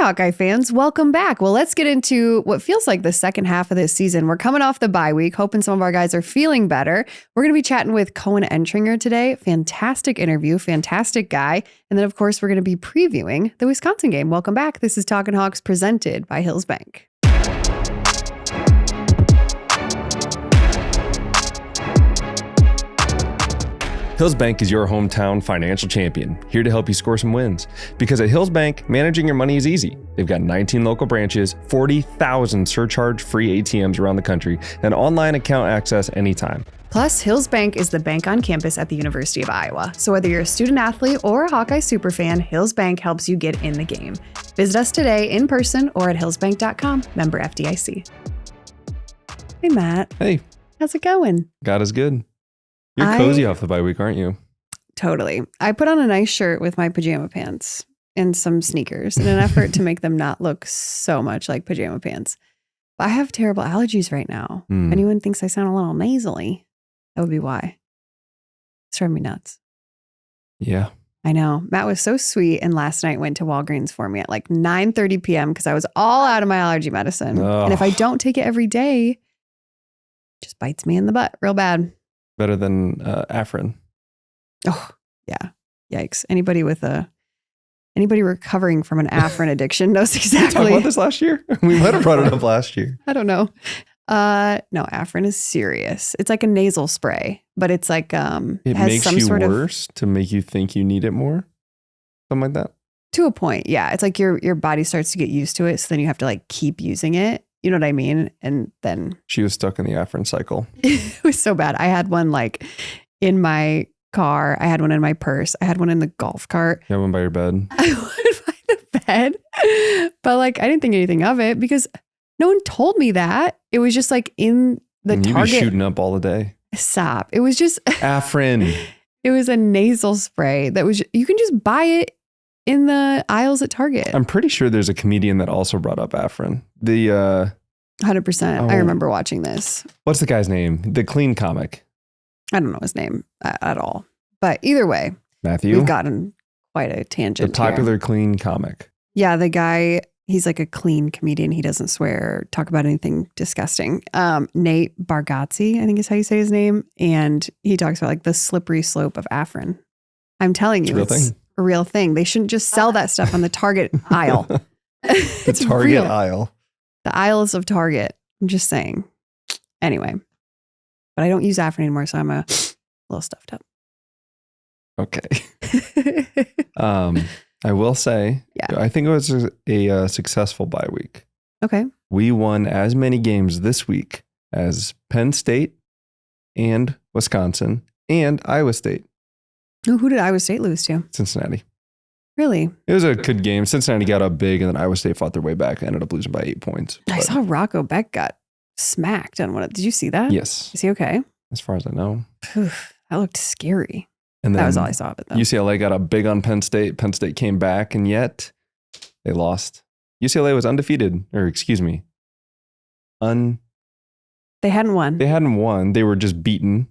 Hawkeye fans, welcome back. Well, let's get into what feels like the second half of this season. We're coming off the bye week, hoping some of our guys are feeling better. We're going to be chatting with Koen Entringer today. Fantastic interview, fantastic guy. And then, of course, we're going to be previewing the Wisconsin game. Welcome back. This is Talkin Hawks presented by Hills Bank. Hills Bank is your hometown financial champion, here to help you score some wins. Because at Hills Bank, managing your money is easy. They've got 19 local branches, 40,000 surcharge-free ATMs around the country, and online account access anytime. Plus, Hills Bank is the bank on campus at the University of Iowa. So whether you're a student athlete or a Hawkeye superfan, Hills Bank helps you get in the game. Visit us today in person or at hillsbank.com, member FDIC. Hey, Matt. Hey. How's it going? God is good. You're cozy off the bye week, aren't you? Totally. I put on a nice shirt with my pajama pants and some sneakers in an effort to make them not look so much like pajama pants. But I have terrible allergies right now. If anyone thinks I sound a little nasally, that would be why. It's driving me nuts. Yeah. I know. Matt was so sweet and last night went to Walgreens for me at like 9:30 p.m. because I was all out of my allergy medicine. Oh. And if I don't take it every day, it just bites me in the butt real bad. Better than Afrin. Oh, yeah. Yikes. Anybody recovering from an Afrin addiction knows exactly. Talk about this last year? We might have brought it up last year. I don't know. No, Afrin is serious. It's like a nasal spray, but it's like it has makes some you sort worse to make you think you need it more. Something like that. To a point, yeah. It's like your body starts to get used to it, so then you have to like keep using it. You know what I mean? And then she was stuck in the Afrin cycle. It was so bad. I had one like in my car. I had one in my purse. I had one in the golf cart. You had one by your bed. I went by the bed, but like I didn't think anything of it because no one told me that. It was just like in the and Target. You'd be shooting up all the day. Stop. It was just Afrin. It was a nasal spray that was. You can just buy it in the aisles at Target. I'm pretty sure there's a comedian that also brought up Afrin. The 100%. I remember watching this. What's the guy's name? The clean comic. I don't know his name at all. But either way, Matthew. We've gotten quite a tangent. The popular here. Clean comic. Yeah, the guy, he's like a clean comedian. He doesn't swear, talk about anything disgusting. Nate Bargatze, I think is how you say his name. And he talks about like the slippery slope of Afrin. I'm telling you, it's a real thing. They shouldn't just sell that stuff on the Target aisle. The Target aisle. The aisles of Target. I'm just saying. Anyway. But I don't use Afrin anymore, so I'm a little stuffed up. Okay. I will say, I think it was a successful bye week. Okay. We won as many games this week as Penn State and Wisconsin and Iowa State. Oh, who did Iowa State lose to? Cincinnati. Really? It was a good game. Cincinnati got up big, and then Iowa State fought their way back. Ended up losing by 8 points. I saw Rocco Beck got smacked on one. Did you see that? Yes. Is he okay? As far as I know. That looked scary. And then that was all I saw of it, though. UCLA got up big on Penn State. Penn State came back, and yet they lost. UCLA was undefeated, or excuse me, They hadn't won. They hadn't won. They were just beaten.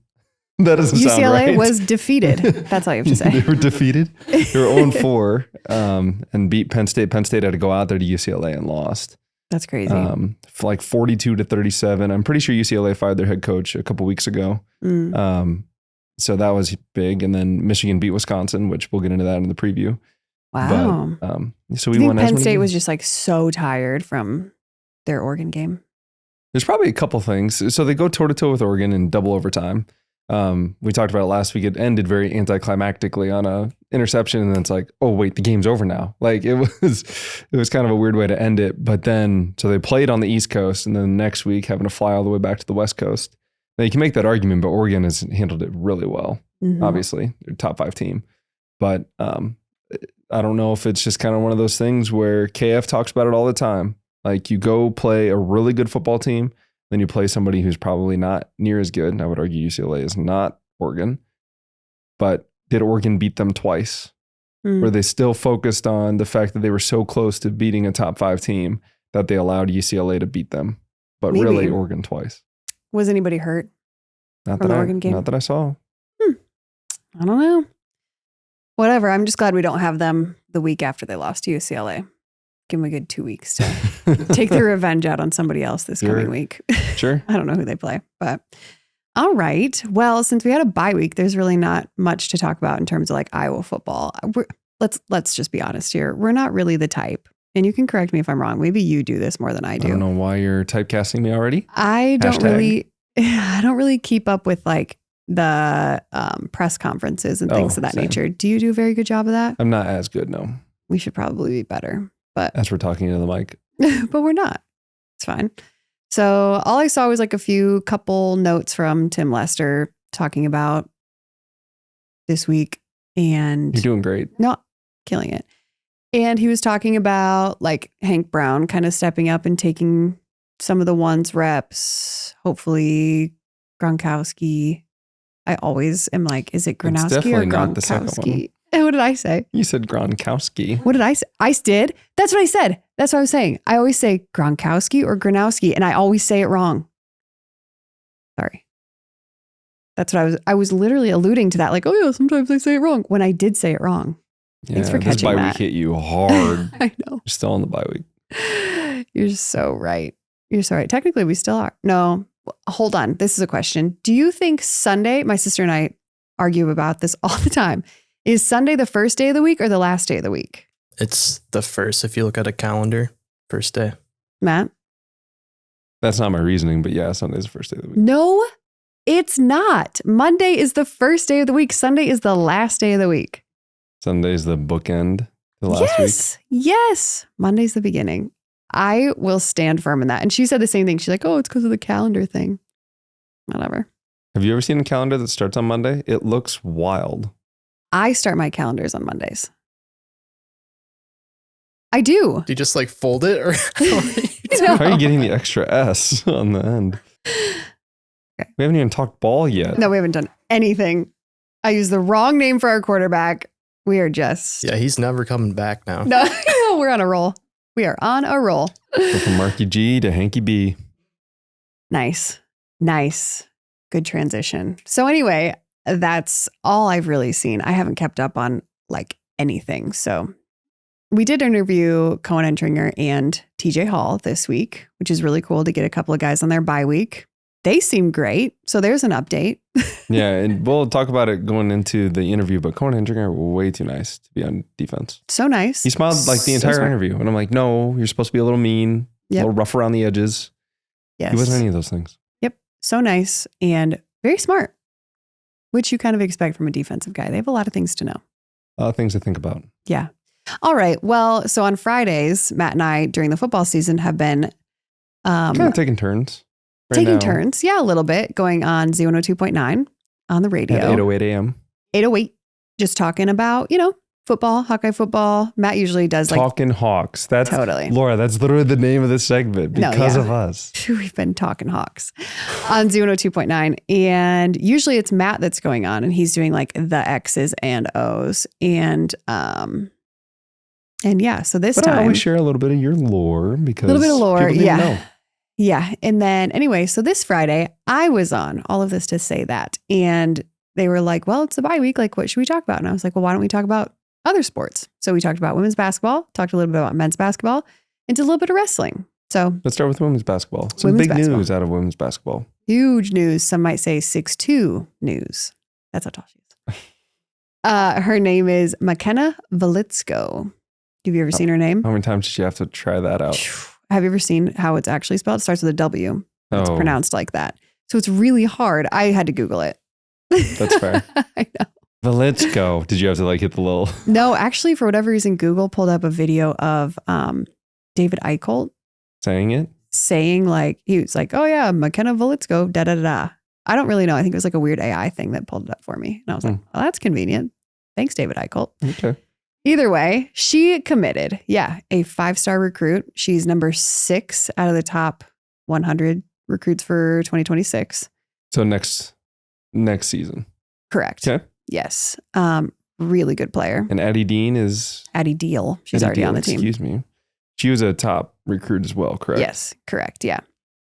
That doesn't sound right. UCLA was defeated. That's all you have to say. They were defeated. They were 0-4 and beat Penn State. Penn State had to go out there to UCLA and lost. That's crazy. For like 42-37. I'm pretty sure UCLA fired their head coach a couple weeks ago. So that was big. And then Michigan beat Wisconsin, which we'll get into that in the preview. Wow. But, so we won. Penn State was just like so tired from their Oregon game. There's probably a couple things. So they go toe-to-toe with Oregon in double overtime. We talked about it last week. It ended very anticlimactically on a interception, and then it's like, oh wait, the game's over now. Like it was kind of a weird way to end it. But then, so they played on the East Coast, and then next week having to fly all the way back to the West Coast. Now you can make that argument, but Oregon has handled it really well. Obviously, they're a top 5 team. But I don't know if it's just kind of one of those things where KF talks about it all the time. Like you go play a really good football team, then you play somebody who's probably not near as good. And I would argue UCLA is not Oregon. But did Oregon beat them twice? Were they still focused on the fact that they were so close to beating a top 5 team that they allowed UCLA to beat them? But really, Oregon twice. Was anybody hurt from the Oregon game? Not that I saw. I don't know. Whatever. I'm just glad we don't have them the week after they lost to UCLA. give them a good 2 weeks to take their revenge out on somebody else this coming week. Sure. I don't know who they play, but all right. Well, since we had a bye week, there's really not much to talk about in terms of like Iowa football. Let's just be honest here. We're not really the type, and you can correct me if I'm wrong. Maybe you do this more than I do. I don't know why you're typecasting me already. I don't really keep up with like the press conferences and things of that nature. Do you do a very good job of that? I'm not as good, no. We should probably be better, but as we're talking into the mic. But we're not. It's fine. So all I saw was like a couple notes from Tim Lester talking about this week, and you're doing great. Not killing it. And he was talking about like Hank Brown kind of stepping up and taking some of the ones reps. Hopefully Gronkowski. I always am like, is it Gronowski or Gronkowski? What did I say? You said Gronkowski. What did I say? I did. That's what I said. That's what I was saying. I always say Gronkowski or Gronowski, and I always say it wrong. Sorry. That's what I was literally alluding to that. Like, oh yeah, sometimes I say it wrong when I did say it wrong. Yeah, thanks for catching that. This bye week hit you hard. I know. You're still on the bye week. You're so right. You're so right. Technically, we still are. No, hold on. This is a question. Do you think Sunday, my sister and I argue about this all the time, is Sunday the first day of the week or the last day of the week? It's the first. If you look at a calendar, first day. Matt? That's not my reasoning, but yeah, Sunday's the first day of the week. No, it's not. Monday is the first day of the week. Sunday is the last day of the week. Sunday's the bookend, the last week. Yes. Monday's the beginning. I will stand firm in that. And she said the same thing. She's like, oh, it's because of the calendar thing. Whatever. Have you ever seen a calendar that starts on Monday? It looks wild. I start my calendars on Mondays. I do. Do you just like fold it? Or How are you getting the extra S on the end? Okay. We haven't even talked ball yet. No, we haven't done anything. I used the wrong name for our quarterback. We are just... Yeah, he's never coming back now. No, we're on a roll. We are on a roll. Go from Marky G to Hanky B. Nice. Good transition. So anyway, that's all I've really seen. I haven't kept up on like anything. So we did interview Koen Entringer and TJ Hall this week, which is really cool to get a couple of guys on their bye week. They seem great. So there's an update. Yeah, and we'll talk about it going into the interview, but Koen Entringer, way too nice to be on defense. So nice. He smiled like the entire interview. And I'm like, no, you're supposed to be a little mean, a little rough around the edges. Yes. He wasn't any of those things. Yep. So nice and very smart, which you kind of expect from a defensive guy. They have a lot of things to know. A lot of things to think about. Yeah. All right. Well, so on Fridays, Matt and I during the football season have been kind of taking turns. Taking turns. Yeah, a little bit. Going on Z102.9 on the radio. At 8:08 a.m. 8:08. Just talking about, football, Hawkeye football. Matt usually does like... Talkin Hawks. That's totally. Laura, that's literally the name of this segment because of us. We've been talking Hawks on Z102.9. And usually it's Matt that's going on and he's doing like the X's and O's. And yeah, so this time... I always share a little bit of your lore because... A little bit of lore, people didn't know. Yeah. And then anyway, so this Friday I was on, all of this to say that. And they were like, well, it's a bye week. Like, what should we talk about? And I was like, well, why don't we talk about other sports? So we talked about women's basketball, talked a little bit about men's basketball, and did a little bit of wrestling. So let's start with women's basketball. Some big news out of women's basketball. Huge news. Some might say 6'2" news. That's how tall she is. Her name is McKenna Woliczko. Have you ever seen her name? How many times did you have to try that out? Have you ever seen how it's actually spelled? It starts with a W. It's pronounced like that. So it's really hard. I had to Google it. That's fair. I know. Woliczko. Did you have to like hit the little... No, actually, for whatever reason, Google pulled up a video of David Eichholt. Saying it? Saying like, he was like, oh yeah, McKenna Woliczko, da da da da. I don't really know. I think it was like a weird AI thing that pulled it up for me. And I was like, well, that's convenient. Thanks, David Eichholt. Okay. Either way, she committed. Yeah, a 5-star recruit. She's number 6 out of the top 100 recruits for 2026. So next season. Correct. Okay. Yes. Really good player. And Addie Dean is... Addie Deal. She's already on the team. Excuse me. She was a top recruit as well, correct? Yes, correct. Yeah.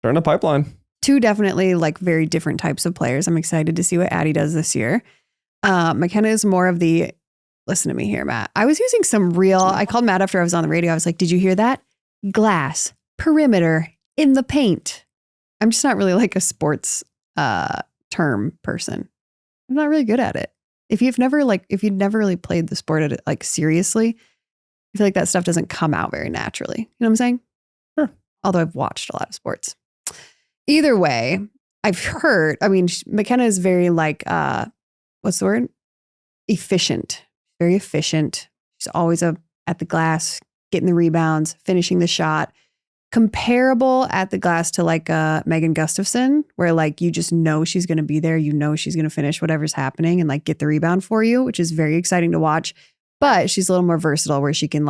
Starting a pipeline. 2 definitely like very different types of players. I'm excited to see what Addie does this year. McKenna is more of the listen to me here, Matt. I was using I called Matt after I was on the radio. I was like, did you hear that? Glass, perimeter, in the paint. I'm just not really like a sports term person. I'm not really good at it. If you've never really played the sport at it, like seriously, I feel like that stuff doesn't come out very naturally. You know what I'm saying? Sure. Although I've watched a lot of sports. Either way, I've heard, McKenna is very like, what's the word? Efficient. Very efficient. She's always at the glass, getting the rebounds, finishing the shot. Comparable at the glass to like Megan Gustafson, where like you just know she's going to be there. You know she's going to finish whatever's happening and like get the rebound for you, which is very exciting to watch. But she's a little more versatile where she can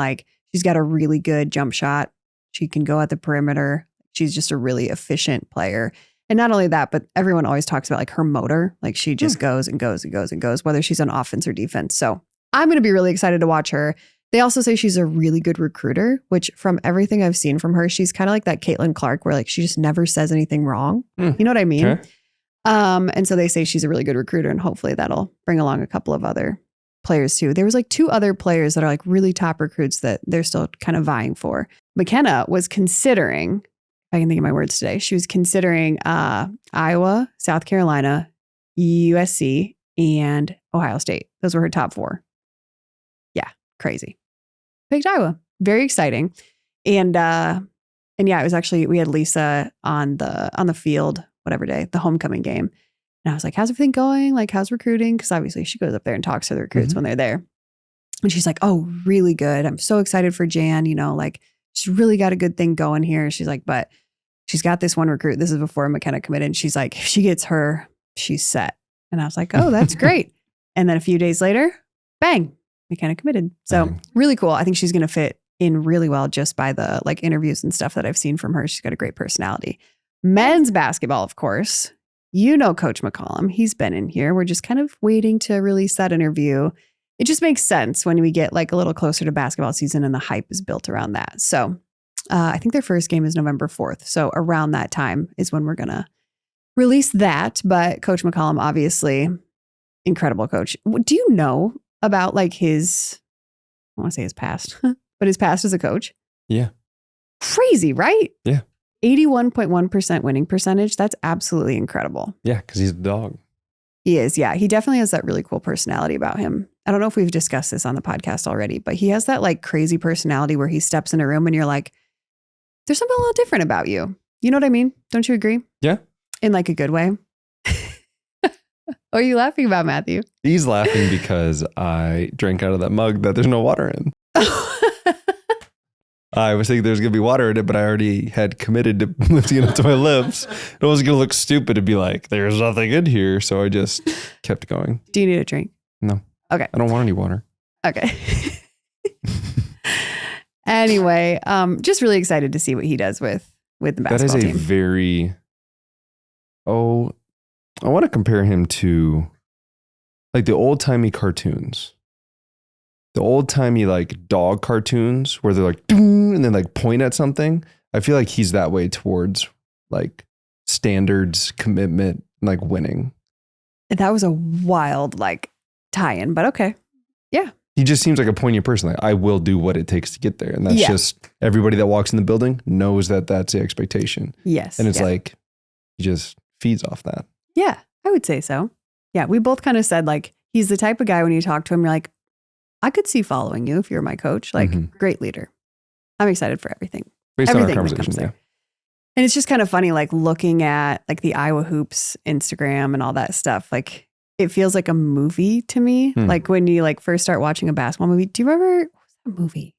she's got a really good jump shot. She can go at the perimeter. She's just a really efficient player. And not only that, but everyone always talks about like her motor. Like she just goes and goes and goes and goes, whether she's on offense or defense. So I'm going to be really excited to watch her. They also say she's a really good recruiter, which from everything I've seen from her, she's kind of like that Caitlin Clark where like she just never says anything wrong. You know what I mean? Okay. And so they say she's a really good recruiter and hopefully that'll bring along a couple of other players too. There was like 2 other players that are like really top recruits that they're still kind of vying for. McKenna was considering, if I can think of my words today, she was considering Iowa, South Carolina, USC, and Ohio State. Those were her top 4. Yeah, crazy. Picked Iowa. Very exciting. And yeah, it was actually, we had Lisa on the field, whatever day, the homecoming game. And I was like, how's everything going? Like, how's recruiting? Because obviously she goes up there and talks to the recruits when they're there. And she's like, oh, really good. I'm so excited for Jan. Like she's really got a good thing going here. She's like, but she's got this one recruit. This is before McKenna committed. And she's like, if she gets her, she's set. And I was like, oh, that's great. And then a few days later, bang, McKenna committed. So really cool. I think she's going to fit in really well just by the like interviews and stuff that I've seen from her. She's got a great personality. Men's basketball, of course. Coach McCollum. He's been in here. We're just kind of waiting to release that interview. It just makes sense when we get like a little closer to basketball season and the hype is built around that. So I think their first game is November 4th. So around that time is when we're going to release that. But Coach McCollum, obviously, incredible coach. Do you know about like I want to say his past, but his past as a coach? Yeah. Crazy, right? Yeah. 81.1% winning percentage. That's absolutely incredible. Yeah, because he's a dog. He is. Yeah. He definitely has that really cool personality about him. I don't know if we've discussed this on the podcast already, but he has that like crazy personality where he steps in a room and you're like, there's something a little different about you. You know what I mean? Don't you agree? Yeah. In like a good way. What are you laughing about, Matthew? He's laughing because I drank out of that mug that there's no water in. I was thinking there's going to be water in it, but I already had committed to lifting it up to my lips. It was going to look stupid to be like, there's nothing in here. So I just kept going. Do you need a drink? No. Okay. I don't want any water. Okay. Anyway, just really excited to see what he does with the basketball team. That is a very, I want to compare him to like the old timey cartoons. The old timey like dog cartoons where they're like, and then like point at something. I feel like he's that way towards like standards, commitment, like winning. That was a wild like tie-in, but okay. Yeah. He just seems like a poignant person. Like, I will do what it takes to get there. And that's just everybody that walks in the building knows that that's the expectation. Yes. And it's like, he just feeds off that. Yeah, I would say so. Yeah. We both kind of said like, he's the type of guy when you talk to him, you're like, I could see following you if you're my coach. Like, great leader. I'm excited for everything. Based everything on our conversation, yeah. And it's just kind of funny, like looking at like the Iowa Hoops Instagram and all that stuff. Like, it feels like a movie to me. Like when you like first start watching a basketball movie. Do you remember, what was that movie?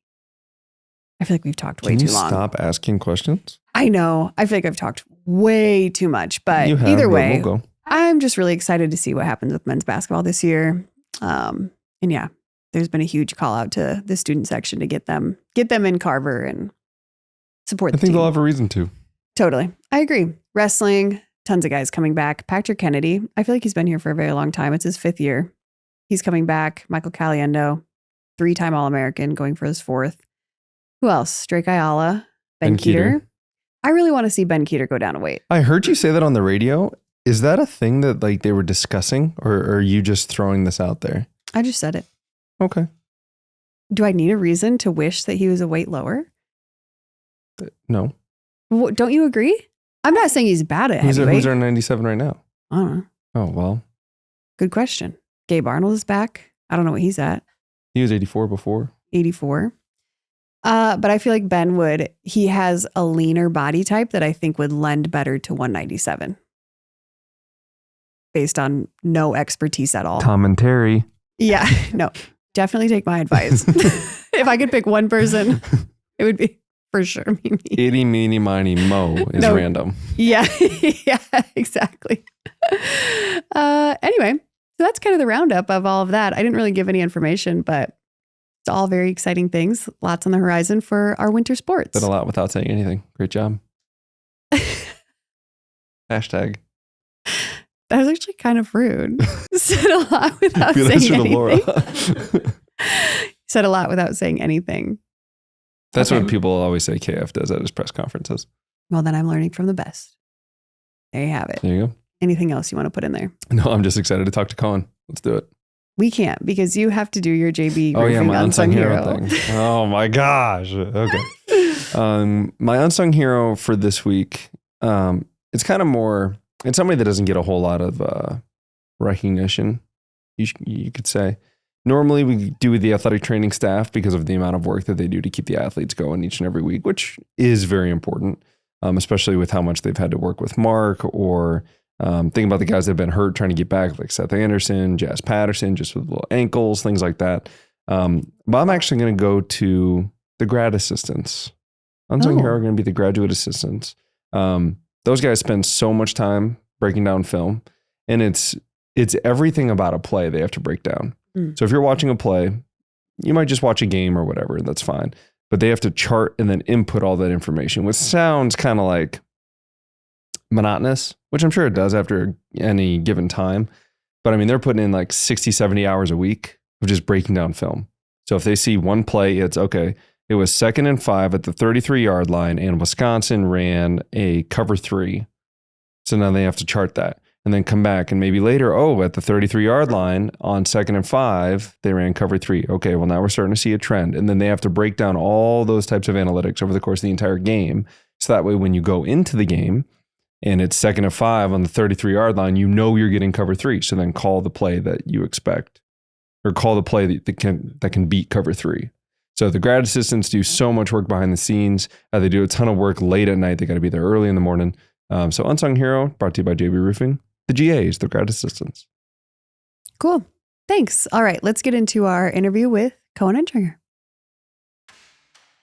I feel like we've talked way too long. Can you stop asking questions? I know. I feel like I've talked way too much, but You have, either but way, we'll go. I'm just really excited to see what happens with men's basketball this year. And yeah, there's been a huge call out to the student section to get them in Carver and support the team. I think they'll have a reason to. Totally. I agree. Wrestling, tons of guys coming back. Patrick Kennedy, I feel like he's been here for a very long time. It's his 5th year. He's coming back. Michael Caliendo, 3-time All-American, going for his 4th. Who else? Drake Ayala, Ben Keeter. I really want to see Ben Keeter go down a weight. I heard you say that on the radio. Is that a thing that like they were discussing, or are you just throwing this out there? I just said it. Okay. Do I need a reason to wish that he was a weight lower? No. Don't you agree? I'm not saying he's bad at heavyweight. Who's our 97 right now? I don't know. Oh, well. Good question. Gabe Arnold is back. I don't know what he's at. He was 84 before. 84. But I feel like Ben he has a leaner body type that I think would lend better to 197. Based on no expertise at all. Commentary. Yeah, no, definitely take my advice. If I could pick one person, it would be for sure me. Itty, meeny, miny, mo is random. Yeah, yeah, exactly. Anyway, so that's kind of the roundup of all of that. I didn't really give any information, but it's all very exciting things. Lots on the horizon for our winter sports. Said a lot without saying anything. Great job. Hashtag. That was actually kind of rude. Said a lot without saying anything. Said a lot without saying anything. That's what people always say KF does at his press conferences. Well, then I'm learning from the best. There you have it. There you go. Anything else you want to put in there? No, I'm just excited to talk to Koen. Let's do it. We can't because you have to do your JB. Oh yeah, my unsung hero thing. Oh my gosh. Okay. My unsung hero for this week. It's kind of more. It's somebody that doesn't get a whole lot of recognition. You could say. Normally we do the athletic training staff because of the amount of work that they do to keep the athletes going each and every week, which is very important, especially with how much they've had to work with Mark or thinking about the guys that have been hurt trying to get back, like Seth Anderson, Jazz Patterson, just with little ankles, things like that. But I'm actually going to go to the grad assistants. Unsung hero are going to be the graduate assistants. Those guys spend so much time breaking down film, and it's everything about a play they have to break down. So if you're watching a play, you might just watch a game or whatever, that's fine. But they have to chart and then input all that information, which sounds kind of like monotonous, which I'm sure it does after any given time. But I mean, they're putting in like 60, 70 hours a week of just breaking down film. So if they see one play, it's okay. It was 2nd and 5 at the 33-yard line and Wisconsin ran a cover 3. So now they have to chart that. And then come back and maybe later, at the 33-yard line on 2nd and 5, they ran cover 3. Okay, well now we're starting to see a trend. And then they have to break down all those types of analytics over the course of the entire game. So that way when you go into the game and it's 2nd and 5 on the 33-yard line, you know you're getting cover 3. So then call the play that you expect or call the play that can beat cover 3. So the grad assistants do so much work behind the scenes. They do a ton of work late at night. They got to be there early in the morning. So Unsung Hero brought to you by JB Roofing. The GAs, the grad assistants. Cool. Thanks. All right, let's get into our interview with Koen Entringer.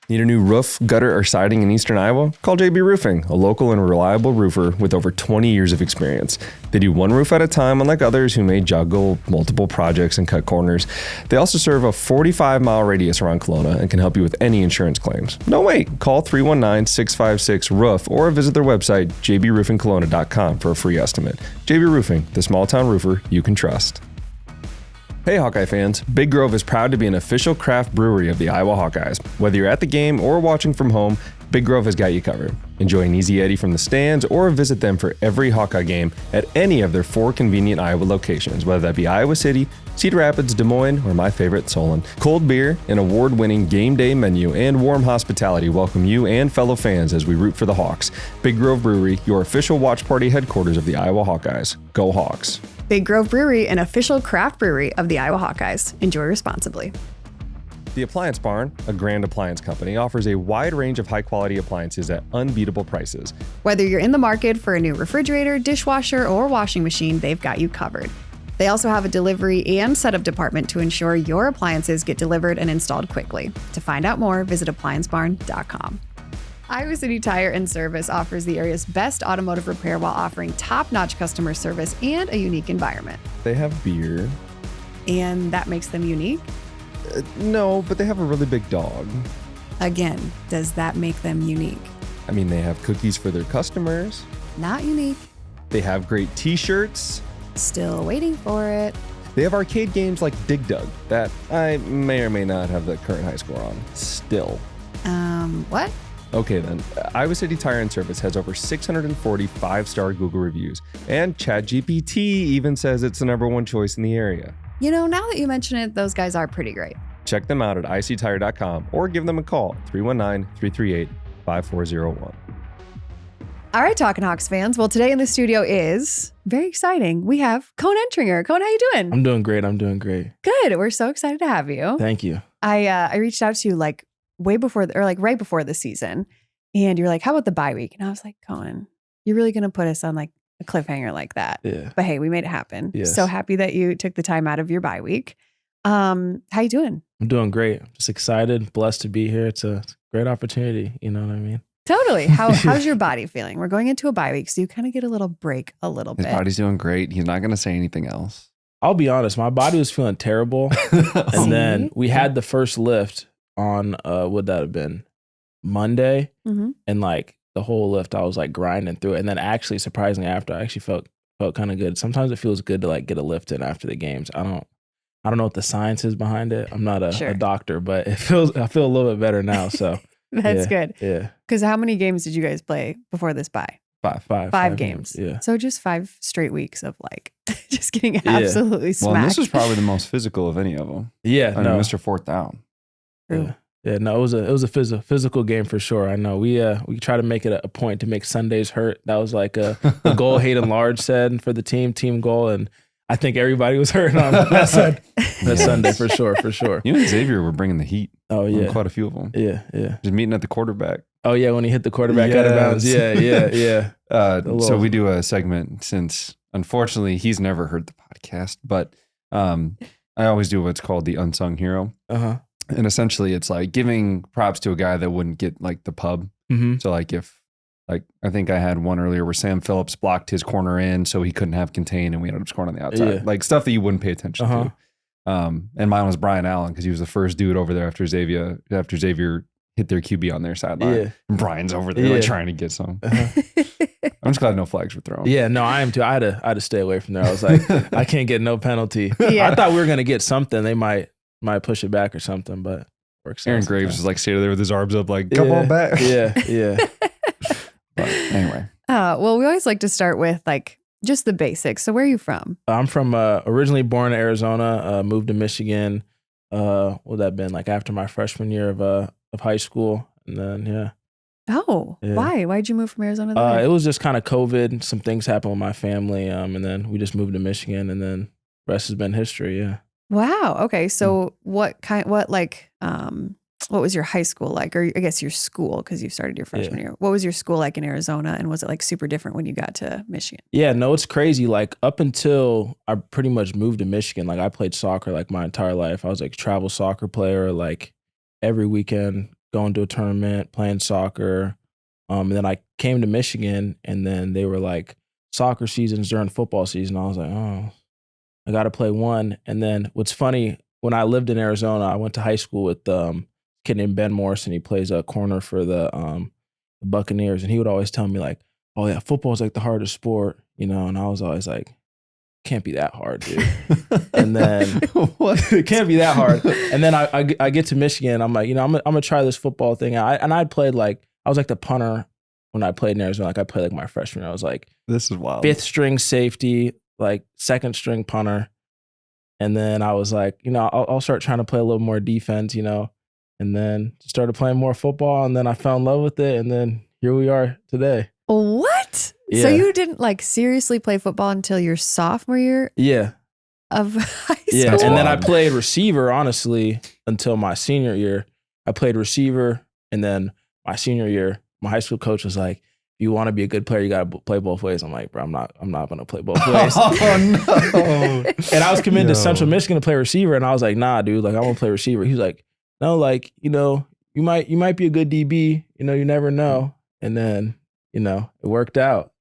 Need a new roof, gutter, or siding in Eastern Iowa? Call JB Roofing, a local and reliable roofer with over 20 years of experience. They do one roof at a time, unlike others who may juggle multiple projects and cut corners. They also serve a 45-mile radius around Kelowna and can help you with any insurance claims. No wait, call 319-656-ROOF or visit their website, jbroofingkelowna.com for a free estimate. JB Roofing, the small town roofer you can trust. Hey Hawkeye fans, Big Grove is proud to be an official craft brewery of the Iowa Hawkeyes. Whether you're at the game or watching from home, Big Grove has got you covered. Enjoy an easy Eddie from the stands or visit them for every Hawkeye game at any of their 4 convenient Iowa locations, whether that be Iowa City, Cedar Rapids, Des Moines, or my favorite, Solon. Cold beer, an award-winning game day menu, and warm hospitality welcome you and fellow fans as we root for the Hawks. Big Grove Brewery, your official watch party headquarters of the Iowa Hawkeyes. Go Hawks. Big Grove Brewery, an official craft brewery of the Iowa Hawkeyes. Enjoy responsibly. The Appliance Barn, a grand appliance company, offers a wide range of high-quality appliances at unbeatable prices. Whether you're in the market for a new refrigerator, dishwasher, or washing machine, they've got you covered. They also have a delivery and setup department to ensure your appliances get delivered and installed quickly. To find out more, visit appliancebarn.com. Iowa City Tire and Service offers the area's best automotive repair while offering top-notch customer service and a unique environment. They have beer. And that makes them unique? No, but they have a really big dog. Again, does that make them unique? I mean, they have cookies for their customers. Not unique. They have great t-shirts. Still waiting for it. They have arcade games like Dig Dug that I may or may not have the current high score on. Still. What? Okay then, Iowa City Tire and Service has over 640 5-star Google reviews, and ChatGPT even says it's the #1 choice in the area. now that you mention it, those guys are pretty great. Check them out at ictire.com or give them a call, 319-338-5401. All right, Talkin Hawks fans. Well, today in the studio is very exciting. We have Koen Entringer. Koen, how you doing? I'm doing great. Good. We're so excited to have you. Thank you. I reached out to you like right before the season, and you're like, "How about the bye week?" And I was like, "Koen, you're really gonna put us on like a cliffhanger like that?" Yeah. But hey, we made it happen. Yes. So happy that you took the time out of your bye week. How you doing? I'm doing great. I'm just excited, blessed to be here. It's a great opportunity. You know what I mean? Totally. How's your body feeling? We're going into a bye week, so you kind of get a little break a little bit. His body's doing great. He's not going to say anything else. I'll be honest. My body was feeling terrible. And then we had the first lift on, would that have been Monday? Mm-hmm. And like the whole lift, I was like grinding through it. And then actually, surprisingly, after I actually felt kind of good. Sometimes it feels good to like get a lift in after the games. I don't know what the science is behind it. I'm not a doctor, but I feel a little bit better now. So that's good. Yeah. Because how many games did you guys play before this bye? Five games. Yeah. So just 5 straight weeks of like just getting absolutely smacked. Well, this was probably the most physical of any of them. Yeah. I mean, Mr. Fourth Down. True. Yeah. No, it was a physical game for sure. I know we try to make it a point to make Sundays hurt. That was like a goal Hayden Large said for the team goal, and I think everybody was hurting on that Sunday for sure. You and Xavier were bringing the heat. Oh yeah, quite a few of them. Yeah. Just meeting at the quarterback. Oh yeah, when he hit the quarterback out of bounds. Yeah. So we do a segment since unfortunately he's never heard the podcast, but I always do what's called the unsung hero. Uh-huh. And essentially it's like giving props to a guy that wouldn't get like the pub. Mm-hmm. So like if I think I had one earlier where Sam Phillips blocked his corner in so he couldn't have contain and we ended up scoring on the outside. Yeah. Like stuff that you wouldn't pay attention to. And mine was Brian Allen because he was the first dude over there after Xavier hit their QB on their sideline. Yeah. And Brian's over there like, trying to get some. Uh-huh. I'm just glad no flags were thrown. Yeah, no, I am too. I had to stay away from there. I was like, I can't get no penalty. Yeah. I thought we were gonna get something. They might push it back or something, but works out Aaron sometimes. Graves was like standing there with his arms up like, come on back. Yeah. But anyway. Well, we always like to start with like just the basics. So where are you from? I'm from originally born in Arizona, moved to Michigan. What would that have been like after my freshman year of high school, and then Oh, Yeah. why? Why'd you move from Arizona there? it was just kind of COVID. Some things happened with my family, and then we just moved to Michigan, and then the rest has been history. Yeah. Wow. Okay. So what was your high school like? Or I guess your school, because you started your freshman year. What was your school like in Arizona? And was it like super different when you got to Michigan? Yeah, no, it's crazy. Like up until I pretty much moved to Michigan, like I played soccer like my entire life. I was like a travel soccer player, like every weekend going to a tournament, playing soccer. And then I came to Michigan and then they were like soccer seasons during football season. I was like, oh, I got to play one. And then what's funny, when I lived in Arizona, I went to high school with a kid named Ben Morrison. He plays a corner for the Buccaneers. And he would always tell me like, oh yeah, football is like the hardest sport, And I was always like, can't be that hard, dude. And then what? It can't be that hard. And then I get to Michigan. I'm like, I'm gonna try this football thing. I'd played like, I was like the punter when I played in Arizona. Like I played like my freshman year. I was like, this is wild. 5th string safety, like 2nd string punter. And then I was like, I'll start trying to play a little more defense, and then started playing more football. And then I fell in love with it. And then here we are today. What? Yeah. So you didn't like seriously play football until your sophomore year Yeah. of high school? Yeah. That's And then I wild. played receiver, honestly, until my senior year. I played receiver. And then my senior year, my high school coach was like, if you want to be a good player, you got to play both ways. I'm like, bro, I'm not going to play both ways. Oh, no. And I was committed to Yo. Central Michigan to play receiver. And I was like, nah, dude, like I want to play receiver. He was like, no, like, you might be a good DB, you never know. And then, it worked out.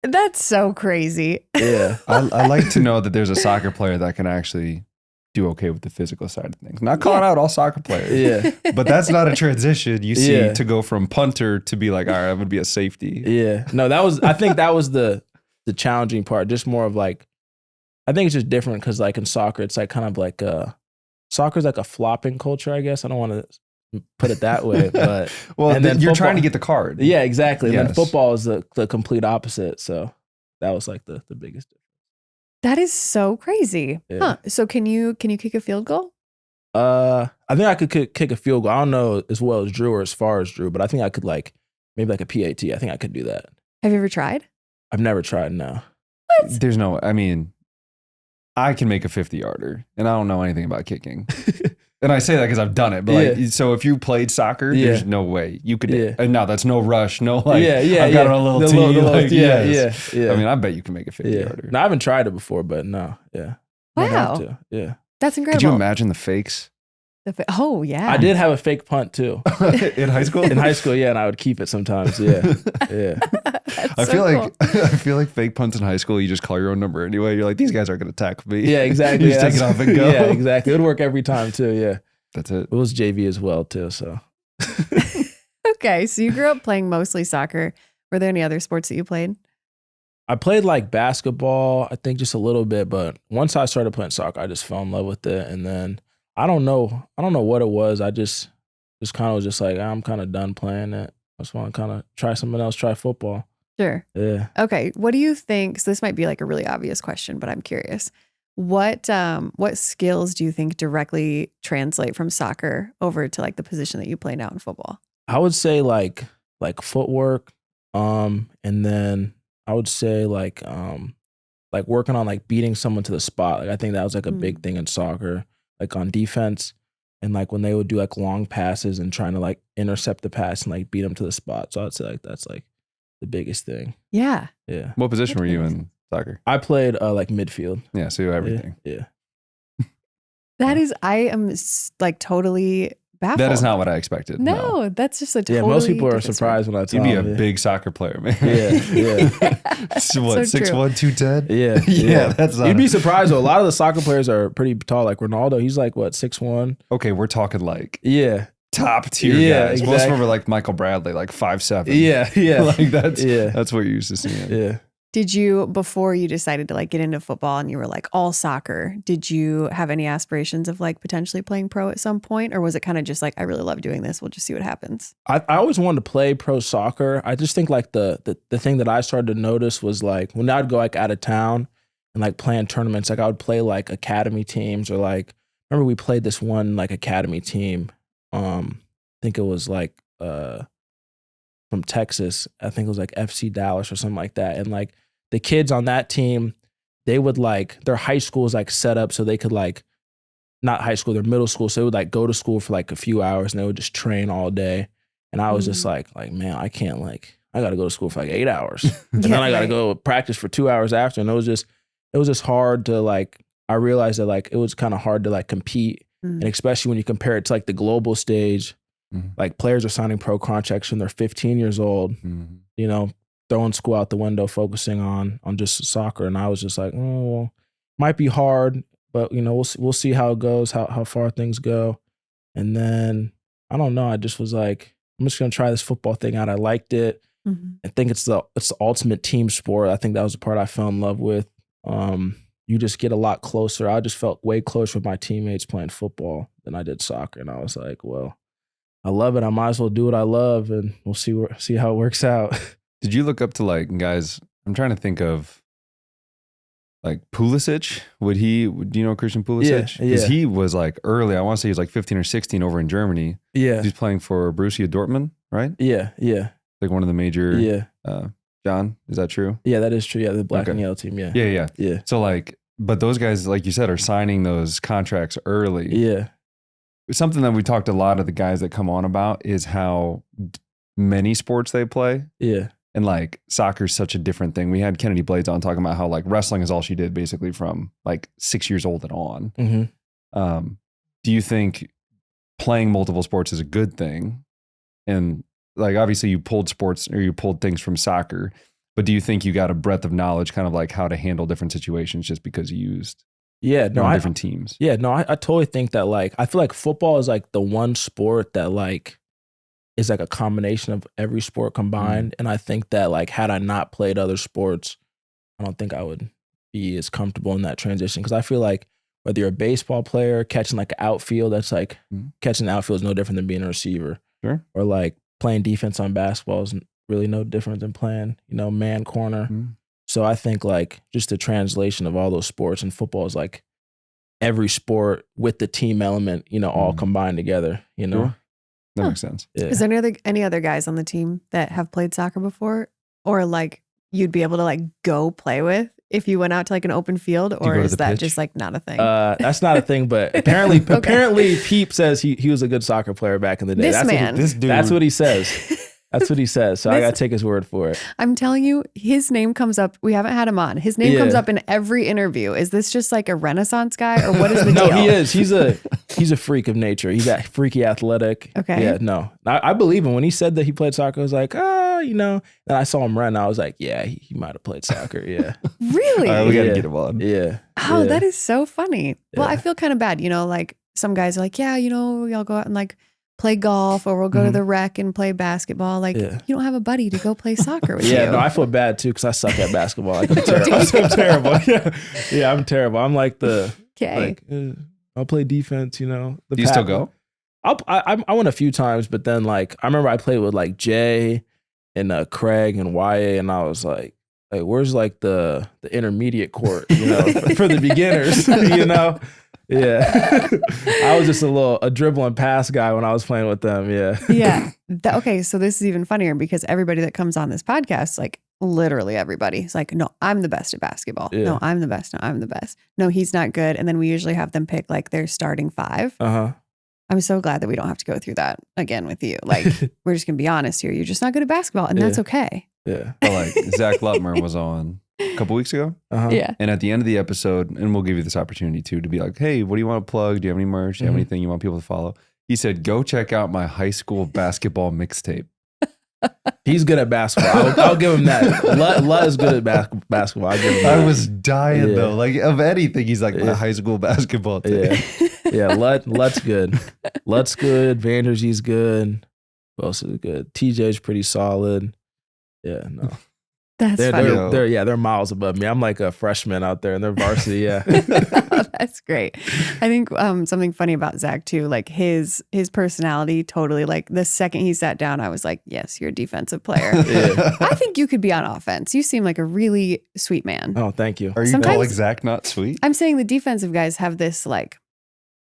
That's so crazy. Yeah. I like to know that there's a soccer player that can actually do okay with the physical side of things. Not calling out all soccer players. Yeah. But that's not a transition you see Yeah. to go from punter to be like, all right, I'm going to be a safety. Yeah. No, I think that was the challenging part. Just more of like, I think it's just different because like in soccer, it's like kind of like soccer's like a flopping culture, I guess. I don't want to put it that way, but Well, and then you're football- trying to get the card. yeah, exactly. And then Yes. football is the complete opposite. So that was like the biggest difference. That is so crazy. Yeah. Huh. So can you kick a field goal? I think I could kick a field goal. I don't know as well as Drew or as far as Drew, but I think I could like maybe like a PAT. I think I could do that. Have you ever tried? I've never tried. No. There's no, I mean, I can make a 50-yarder and I don't know anything about kicking. And I say that because I've done it. But like, so if you played soccer, there's no way you could. And no, that's no rush. No, like, I've got a little tee. Like, I mean, I bet you can make a 50-yarder. No, I haven't tried it before, but no. Yeah. Wow. Yeah. That's incredible. Could you imagine the fakes? Oh, yeah. I did have a fake punt too. In high school? In high school, yeah, and I would keep it sometimes. Yeah. I feel like fake punts in high school, you just call your own number anyway. You're like, these guys aren't going to tackle me. Yeah, exactly. You just take it off and go. Yeah, exactly. It would work every time too. Yeah. That's it. It was JV as well too. So. Okay, so you grew up playing mostly soccer. Were there any other sports that you played? I played like basketball, I think just a little bit, but once I started playing soccer, I just fell in love with it. And then I don't know what it was. I just kind of was just like, I'm kind of done playing it. I just want to kind of try something else, try football. Sure. Yeah. Okay. What do you think? So this might be like a really obvious question, but I'm curious. What skills do you think directly translate from soccer over to like the position that you play now in football? I would say like footwork, and then I would say like working on like beating someone to the spot. Like I think that was like a big thing in soccer, like on defense, and like when they would do like long passes and trying to like intercept the pass and like beat them to the spot. So I'd say like that's like the biggest thing. Yeah. Yeah. What position were you in soccer? I played like midfield. Yeah, so everything. Yeah. That is, I am like totally baffled. That is not what I expected. No, that's just a totally most people are different surprised when I tell You'd them. be a big soccer player, man. Yeah. So what, So 6'1", true. 210? Yeah. That's not You'd be surprised though. A lot of the soccer players are pretty tall. Like Ronaldo, he's like what, 6'1"? Okay, we're talking like Yeah. top tier guys. Exactly. Most of them are like Michael Bradley, like 5'7". Yeah. Like that's what you're used to seeing. Yeah. Did you, before you decided to like get into football and you were like all soccer, did you have any aspirations of like potentially playing pro at some point? Or was it kind of just like, I really love doing this, we'll just see what happens? I always wanted to play pro soccer. I just think like the thing that I started to notice was like when I'd go like out of town and like playing tournaments, like I would play like academy teams or like, remember we played this one like academy team. I think it was like from Texas. I think it was like FC Dallas or something like that. And like the kids on that team, they would like, their high school was like set up so they could like, not high school, their middle school. So they would like go to school for like a few hours and they would just train all day. And I was just like, man, I can't like, I got to go to school for like 8 hours. And then I got to go practice for 2 hours after. And it was just hard to like, I realized that like, it was kind of hard to like compete. And especially when you compare it to like the global stage, like players are signing pro contracts when they're 15 years old, you know, throwing school out the window, focusing on just soccer. And I was just like, oh, well, might be hard, but you know, we'll see how it goes, how far things go. And then I don't know. I just was like, I'm just gonna try this football thing out. I liked it. I think it's the ultimate team sport. I think that was the part I fell in love with. You just get a lot closer. I just felt way closer with my teammates playing football than I did soccer. And I was like, well, I love it. I might as well do what I love, and we'll see how it works out. Did you look up to like guys? I'm trying to think of like Pulisic. Do you know Christian Pulisic? Because he was like early. I want to say he was like 15 or 16 over in Germany. Yeah. He's playing for Borussia Dortmund, right? Yeah. Like one of the major. Yeah. John, is that true? Yeah, that is true. Yeah, the black and yellow team. Yeah. Yeah. So like, but those guys, like you said, are signing those contracts early. Yeah. Something that we talked a lot of the guys that come on about is how many sports they play. Yeah. And like soccer's such a different thing. We had Kennedy Blades on talking about how like wrestling is all she did basically from like 6 years old and on. Do you think playing multiple sports is a good thing? And like obviously you pulled things from soccer, but do you think you got a breadth of knowledge kind of like how to handle different situations just because you used different teams? Yeah, no, I totally think that like I feel like football is like the one sport that like is like a combination of every sport combined. And I think that like had I not played other sports, I don't think I would be as comfortable in that transition. Because I feel like whether you're a baseball player catching like an outfield, that's like catching the outfield is no different than being a receiver. Sure. Or like playing defense on basketball is really no different than playing, man corner. So I think like just the translation of all those sports, and football is like every sport with the team element, all combined together, Sure. That makes sense. Yeah. Is there any other guys on the team that have played soccer before, or like you'd be able to like go play with if you went out to like an open field, or is that just like not a thing? That's not a thing, but apparently Peep says he was a good soccer player back in the day. This dude. That's what he says. That's what he says. So I got to take his word for it. I'm telling you, his name comes up. We haven't had him on. His name comes up in every interview. Is this just like a Renaissance guy, or what is the deal? No, he is. He's a freak of nature. He's that freaky athletic. Okay. Yeah, no. I believe him. When he said that he played soccer, I was like, Then I saw him run. I was like, yeah, he might have played soccer. Yeah. Really? All right, we got to get him on. Yeah. Oh, yeah. that is so funny. Well, Yeah. I feel kind of bad. Like some guys are like, yeah, y'all go out and like play golf, or we'll go to the rec and play basketball. Like you don't have a buddy to go play soccer with you. Yeah, no, I feel bad too because I suck at basketball. Like, I'm terrible. I'm terrible. Yeah, I'm terrible. I'm like I'll play defense. Do you still go? I went a few times, but then like I remember I played with like Jay and Craig and YA, and I was like where's like the intermediate court, for the beginners, Yeah. I was just a dribble and pass guy when I was playing with them. Yeah. Yeah. Okay. So this is even funnier because everybody that comes on this podcast, like literally everybody is like, no, I'm the best at basketball. Yeah. No, I'm the best. No, I'm the best. No, he's not good. And then we usually have them pick like their starting five. Uh-huh. I'm so glad that we don't have to go through that again with you. Like, we're just going to be honest here. You're just not good at basketball, and that's okay. Yeah. But like Zach Lutmer was on a couple weeks ago. Uh-huh. Yeah. And at the end of the episode, and we'll give you this opportunity too, to be like, hey, what do you want to plug? Do you have any merch? Do you have anything you want people to follow? He said, go check out my high school basketball mixtape. He's good at basketball. I'll give him that. Lut is good at basketball. I'll give him that. I was dying though. Like of anything, he's like my high school basketball tape. Yeah. Lut's good. Lut's good. VandeBergs good. Who else is good? TJ's pretty solid. Yeah, no. That's funny. They're miles above me. I'm like a freshman out there, and they're varsity. Yeah. That's great. I think something funny about Zach too, like his personality totally, like the second he sat down, I was like, yes, you're a defensive player. Yeah. I think you could be on offense. You seem like a really sweet man. Oh, thank you. Are you calling Zach not sweet? I'm saying the defensive guys have this like,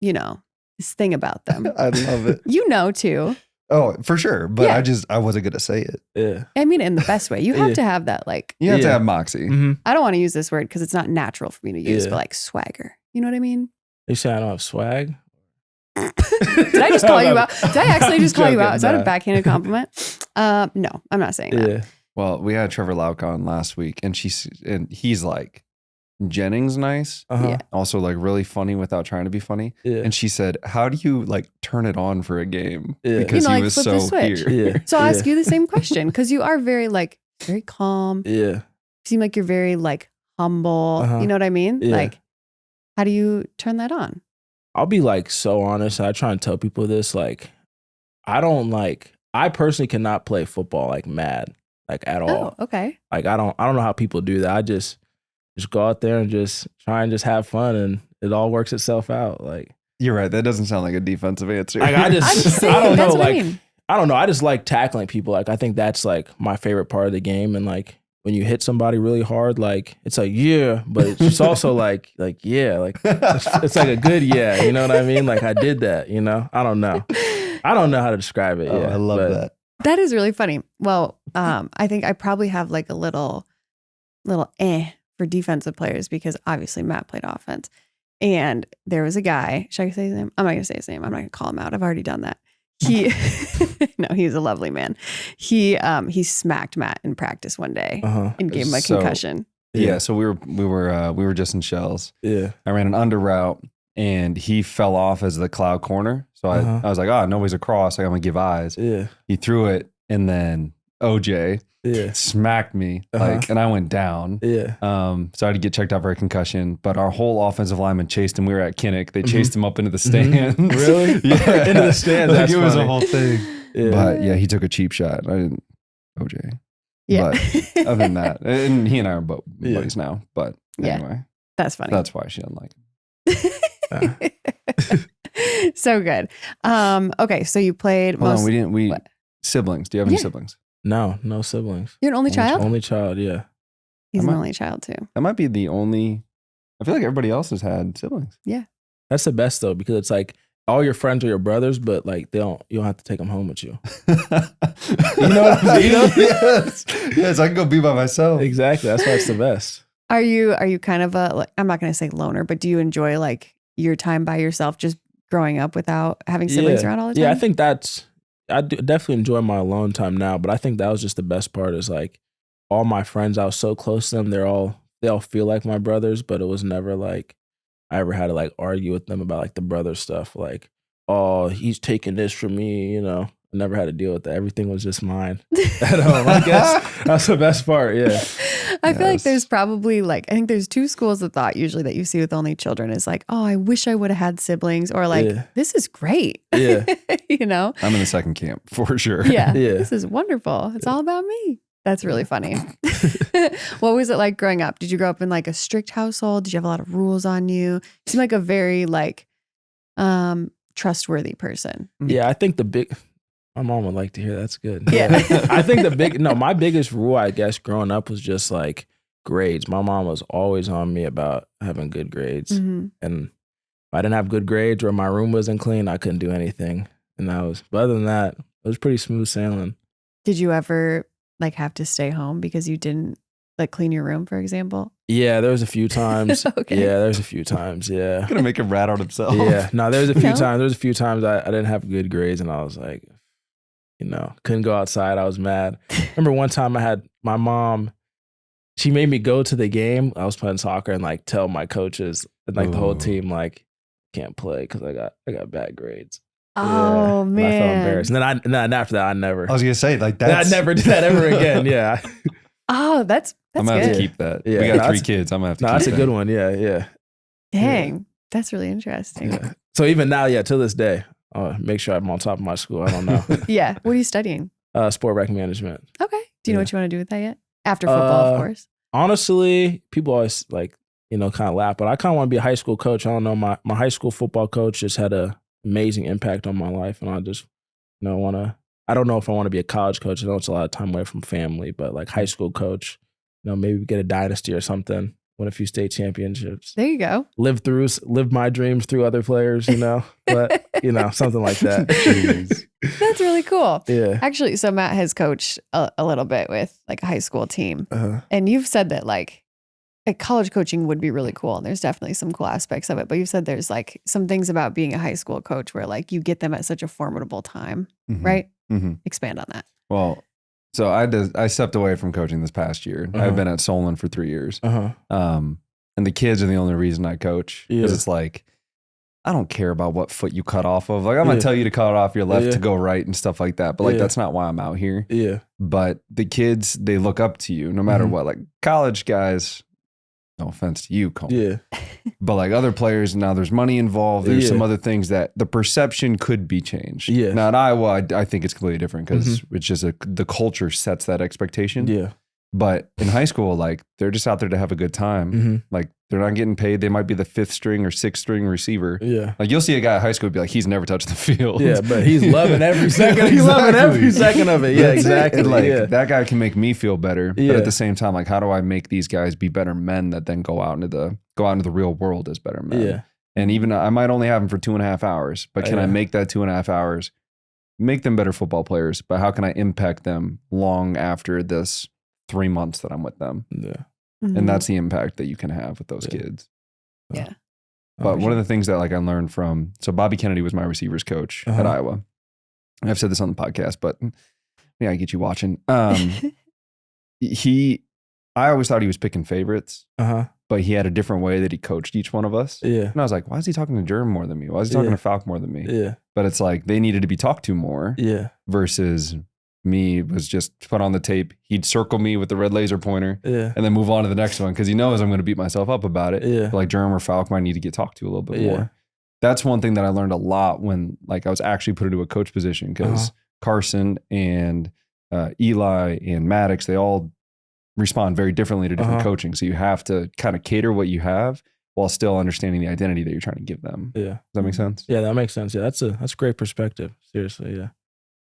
this thing about them. I love it. Too. Oh, for sure. But Yeah. I wasn't going to say it. Yeah. I mean, in the best way. You have to have that like, You have to have moxie. Mm-hmm. I don't want to use this word because it's not natural for me to use, Yeah. but like swagger. You know what I mean? You say I don't have swag? Did I just call you out? Did I actually just call you out? Is that a Joking, backhanded compliment? No, I'm not saying that. Yeah. Well, we had Trevor Lauk on last week, and he's like, Jennings nice. Uh-huh. Yeah. Also like really funny without trying to be funny. Yeah. And she said, how do you like turn it on for a game? Yeah. Because he like, was flip the so switch. here. Yeah. So I'll ask you the same question because you are very calm. Yeah. You seem like you're very like humble. Uh-huh. You know what I mean? Yeah. Like, how do you turn that on? I'll be like so honest. I try and tell people this. Like, I personally cannot play football like mad, like at all. Oh, okay. Like I don't know how people do that. I just go out there and just try and just have fun, and it all works itself out. Like, You're right. That doesn't sound like a defensive answer. like I'm just saying, I don't know. that's what I Like, mean. I don't know. I just like tackling people. Like, I think that's like my favorite part of the game. And like when you hit somebody really hard, like it's like, yeah, but it's just also like, yeah, like it's like a good, yeah. You know what I mean? Like I did that, I don't know. I don't know how to describe it. Oh, Yeah, I love but that. That is really funny. Well, I think I probably have like a little for defensive players because obviously Matt played offense. And there was a guy, should I say his name? I'm not going to say his name. I'm not going to call him out. I've already done that. No, he's a lovely man. He smacked Matt in practice one day and gave him a concussion. Yeah. So we were just in shells. Yeah. I ran an under route and he fell off as the cloud corner. So I was like, nobody's across. Like, I'm going to give eyes. Yeah. He threw it and then OJ Yeah. smacked me and I went down. Yeah. So I had to get checked out for a concussion, but our whole offensive lineman chased him. We were at Kinnick. They chased him up into the stands. Really? Yeah. Into the stands. Like, That's it was a funny. whole thing. Yeah. But yeah, he took a cheap shot. I didn't, OJ. Yeah. But other than that, and he and I are both Yeah. buddies now. But Yeah. anyway, That's funny. that's why she doesn't like him. So good. Okay, so you played Hold on, we what? siblings. Do you have any Yeah. siblings? No siblings. You're an only child? Only child. Yeah. He's an only child too. That might be the only. I feel like everybody else has had siblings. Yeah. That's the best though, because it's like all your friends are your brothers, but like you don't have to take them home with you. You know what I'm saying? Yes, I can go be by myself. Exactly. That's why it's the best. Are you kind of a, like, I'm not going to say loner, but do you enjoy like your time by yourself, just growing up without having siblings around all the time? Yeah, I think I definitely enjoy my alone time now, but I think that was just the best part is like all my friends, I was so close to them. They all feel like my brothers, but it was never like I ever had to like argue with them about like the brother stuff. Like, oh, he's taking this from me, you know. I never had to deal with that. Everything was just mine at home. I guess that's the best part. Yeah. I feel like there's probably like, I think there's two schools of thought usually that you see with only children is like, oh, I wish I would have had siblings, or like, this is great. Yeah. You know? I'm in the second camp for sure. Yeah. This is wonderful. It's all about me. That's really funny. What was it like growing up? Did you grow up in like a strict household? Did you have a lot of rules on you? You seem like a very like trustworthy person. Yeah, I think my mom would like to hear that's good. Yeah. I think my biggest rule, I guess, growing up was just like grades. My mom was always on me about having good grades. Mm-hmm. And if I didn't have good grades or my room wasn't clean, I couldn't do anything. And but other than that, it was pretty smooth sailing. Did you ever like have to stay home because you didn't like clean your room, for example? Yeah, there was a few times. Okay. Yeah, there's a few times. Yeah. Gonna make him rat on himself. Yeah. No, there was a few times. There was a few times I didn't have good grades and I was like, you know, couldn't go outside. I was mad. Remember one time I had my mom, she made me go to the game. I was playing soccer and like tell my coaches and like the whole team like can't play because I got bad grades. Oh man, and I felt embarrassed. And then after that, I was gonna say like that. I never did that ever again. Yeah. Oh, that's I'm gonna good. have to keep that. Yeah. We got 3 kids. I'm gonna have to keep that's that. a good one. Yeah. Dang, that's really interesting. Yeah. So even now, to this day, make sure I'm on top of my school. I don't know. Yeah. What are you studying? Sport rec management. Okay. Do you know what you want to do with that yet? After football, of course. Honestly, people always like, kind of laugh, but I kind of want to be a high school coach. I don't know. My high school football coach just had an amazing impact on my life. And I just, I don't know if I want to be a college coach. I know it's a lot of time away from family, but like high school coach, maybe get a dynasty or something, win a few state championships. There you go. Live my dreams through other players, but, something like that. Jeez. That's really cool. Yeah. Actually, so Matt has coached a little bit with like a high school team. And you've said that like college coaching would be really cool. And there's definitely some cool aspects of it. But you've said there's like some things about being a high school coach where like you get them at such a formidable time, right? Mm-hmm. Expand on that. Well, so I stepped away from coaching this past year. I've been at Solon for 3 years. And the kids are the only reason I coach because it's like, I don't care about what foot you cut off of. Like I'm going to tell you to cut off your left to go right and stuff like that. But like, that's not why I'm out here. Yeah. But the kids, they look up to you no matter what. Like college guys, no offense to you, Koen. Yeah. But like other players, now there's money involved. There's some other things that the perception could be changed. Yeah. Now at Iowa, I think it's completely different because it's just the culture sets that expectation. Yeah. But in high school, like they're just out there to have a good time. Like they're not getting paid. They might be the 5th string or 6th string receiver. Yeah. Like you'll see a guy at high school be like, he's never touched the field. Yeah, but he's loving every second. He's loving every second of it. Yeah, exactly. And like that guy can make me feel better. But at the same time, like how do I make these guys be better men that then go out into the real world as better men? Yeah. And even I might only have them for 2.5 hours, but can I make that 2.5 hours, make them better football players? But how can I impact them long after this 3 months that I'm with them? Yeah. And that's the impact that you can have with those kids. Yeah. But one of the things that like I learned so Bobby Kennedy was my receivers coach at Iowa. I've said this on the podcast, but yeah, I get you watching. I always thought he was picking favorites, but he had a different way that he coached each one of us. Yeah. And I was like, why is he talking to Jerm more than me? Why is he talking to Falk more than me? Yeah. But it's like they needed to be talked to more. Yeah. Versus me was just put on the tape. He'd circle me with the red laser pointer and then move on to the next one because he knows I'm going to beat myself up about it. Yeah. But like Jerm or Falk might need to get talked to a little bit more. That's one thing that I learned a lot when like I was actually put into a coach position because Carson and Eli and Maddox, they all respond very differently to different coaching. So you have to kind of cater what you have while still understanding the identity that you're trying to give them. Yeah. Does that make sense? Yeah, that makes sense. Yeah, that's a great perspective. Seriously, yeah.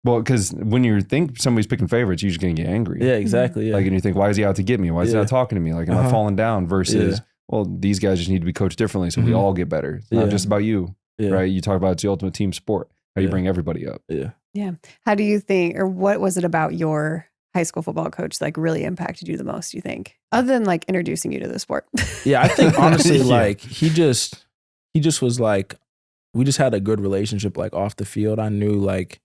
Well, because when you think somebody's picking favorites, you're just going to get angry. Yeah, exactly. Yeah. Like, and you think, why is he out to get me? Why is he not talking to me? Like, am I falling down? Versus, well, these guys just need to be coached differently so we all get better. It's not just about you, right? You talk about it's the ultimate team sport. How you bring everybody up. Yeah. How do you think, or what was it about your high school football coach like really impacted you the most, you think? Other than like introducing you to the sport. Yeah, I think honestly, like he just was like, we just had a good relationship like off the field. I knew like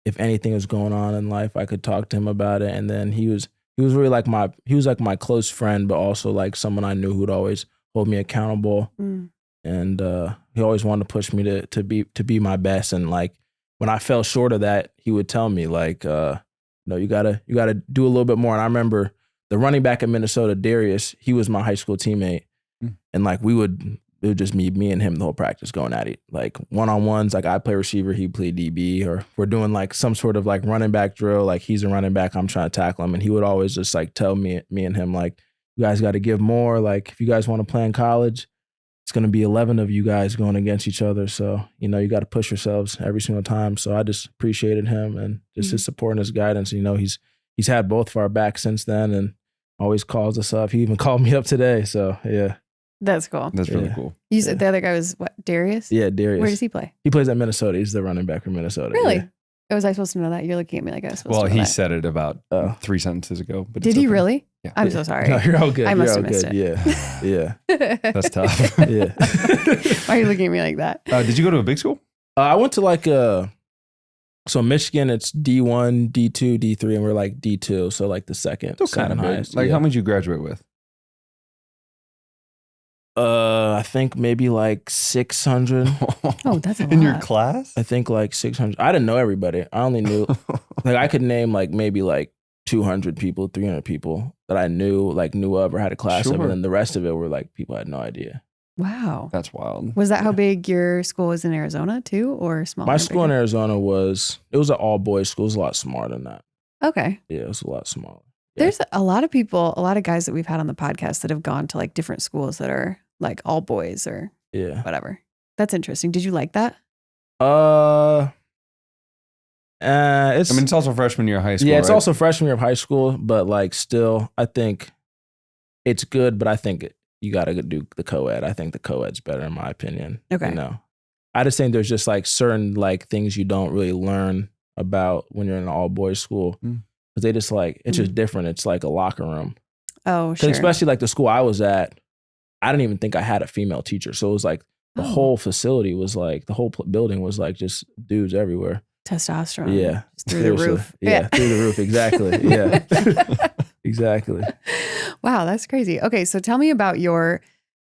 if anything was going on in life, I could talk to him about it. And then he was really like my close friend, but also like someone I knew who would always hold me accountable. And he always wanted to push me to be my best. And like when I fell short of that, he would tell me like, no, you gotta do a little bit more. And I remember the running back in Minnesota, Darius, he was my high school teammate. And like it would just me and him the whole practice going at it. Like one-on-ones, like I play receiver, he play DB, or we're doing like some sort of like running back drill. Like he's a running back, I'm trying to tackle him. And he would always just like tell me and him like, you guys got to give more. Like if you guys want to play in college, it's going to be 11 of you guys going against each other. So, you know, you got to push yourselves every single time. So I just appreciated him and just his support and his guidance. You know, he's had both of our backs since then and always calls us up. He even called me up today. So yeah. That's cool. That's really cool. You said the other guy was what, Darius? Yeah, Darius. Where does he play? He plays at Minnesota. He's the running back from Minnesota. Really? Yeah. Was I supposed to know that? You're looking at me like I was supposed to know Well, he that. said it about 3 sentences ago. But Did he really? Yeah. I'm so sorry. No, you're all good. I must You're have missed all good. Yeah. That's tough. Yeah. Why are you looking at me like that? Did you go to a big school? I went to like so Michigan, it's D1, D2, D3, and we're like D2. So like the second Kind of highest. big. Like how many did you graduate with? I think maybe like 600. Oh, that's a lot. In your class? I think like 600. I didn't know everybody. I only knew, like I could name like maybe like 200 people, 300 people that I knew of or had a class of. And then the rest of it were like people I had no idea. Wow. That's wild. Was that how big your school was in Arizona too, or smaller? My school in Arizona was an all boys school. It was a lot smaller than that. Okay. Yeah, it was a lot smaller. Yeah. There's a lot of people, a lot of guys that we've had on the podcast that have gone to like different schools that are like all boys or whatever. That's interesting. Did you like that? It's also freshman year of high school. Yeah, it's right? also freshman year of high school, but like still, I think it's good, but I think you got to do the co-ed. I think the co-ed's better in my opinion. Okay. You know, I just think there's just like certain like things you don't really learn about when you're in an all boys school. Because they just like, it's just different. It's like a locker room. Oh, sure. Especially like the school I was at, I didn't even think I had a female teacher. So it was like the whole facility was like, the whole building was like just dudes everywhere. Testosterone. Yeah. Just through the roof. Yeah, through the roof. Exactly. Yeah. Exactly. Wow, that's crazy. Okay, so tell me about you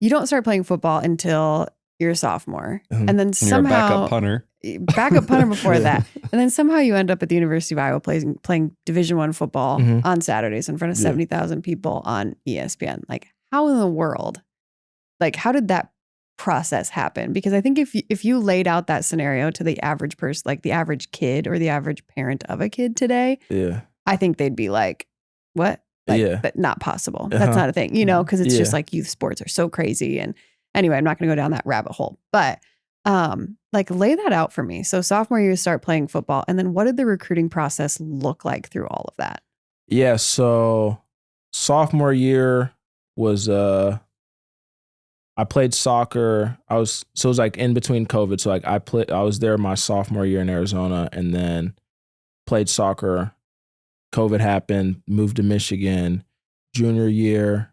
don't start playing football until you're a sophomore. And then And somehow. you're a Backup punter before that. And then somehow you end up at the University of Iowa playing Division I football on Saturdays in front of 70,000 people on ESPN. Like, how in the world? Like, how did that process happen? Because I think if you laid out that scenario to the average person, like the average kid or the average parent of a kid today, I think they'd be like, what? Like, but not possible. That's not a thing, you know, because it's just like youth sports are so crazy. And anyway, I'm not going to go down that rabbit hole, but like lay that out for me. So sophomore year, you start playing football. And then what did the recruiting process look like through all of that? Yeah. So sophomore year was, I played soccer. It was like in between COVID. So like I was there my sophomore year in Arizona and then played soccer. COVID happened, moved to Michigan, junior year,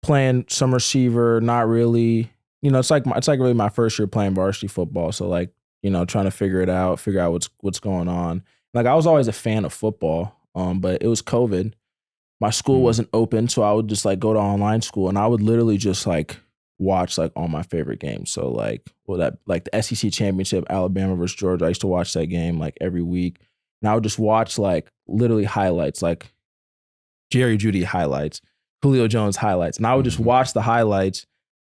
playing some receiver, not really, you know, it's like really my first year playing varsity football. So like, you know, trying to figure out what's going on. Like I was always a fan of football, but it was COVID. My school wasn't open, so I would just like go to online school and I would literally just like watch like all my favorite games. So like, the SEC championship, Alabama versus Georgia. I used to watch that game like every week. And I would just watch like literally highlights, like Jerry Jeudy highlights, Julio Jones highlights. And I would just watch the highlights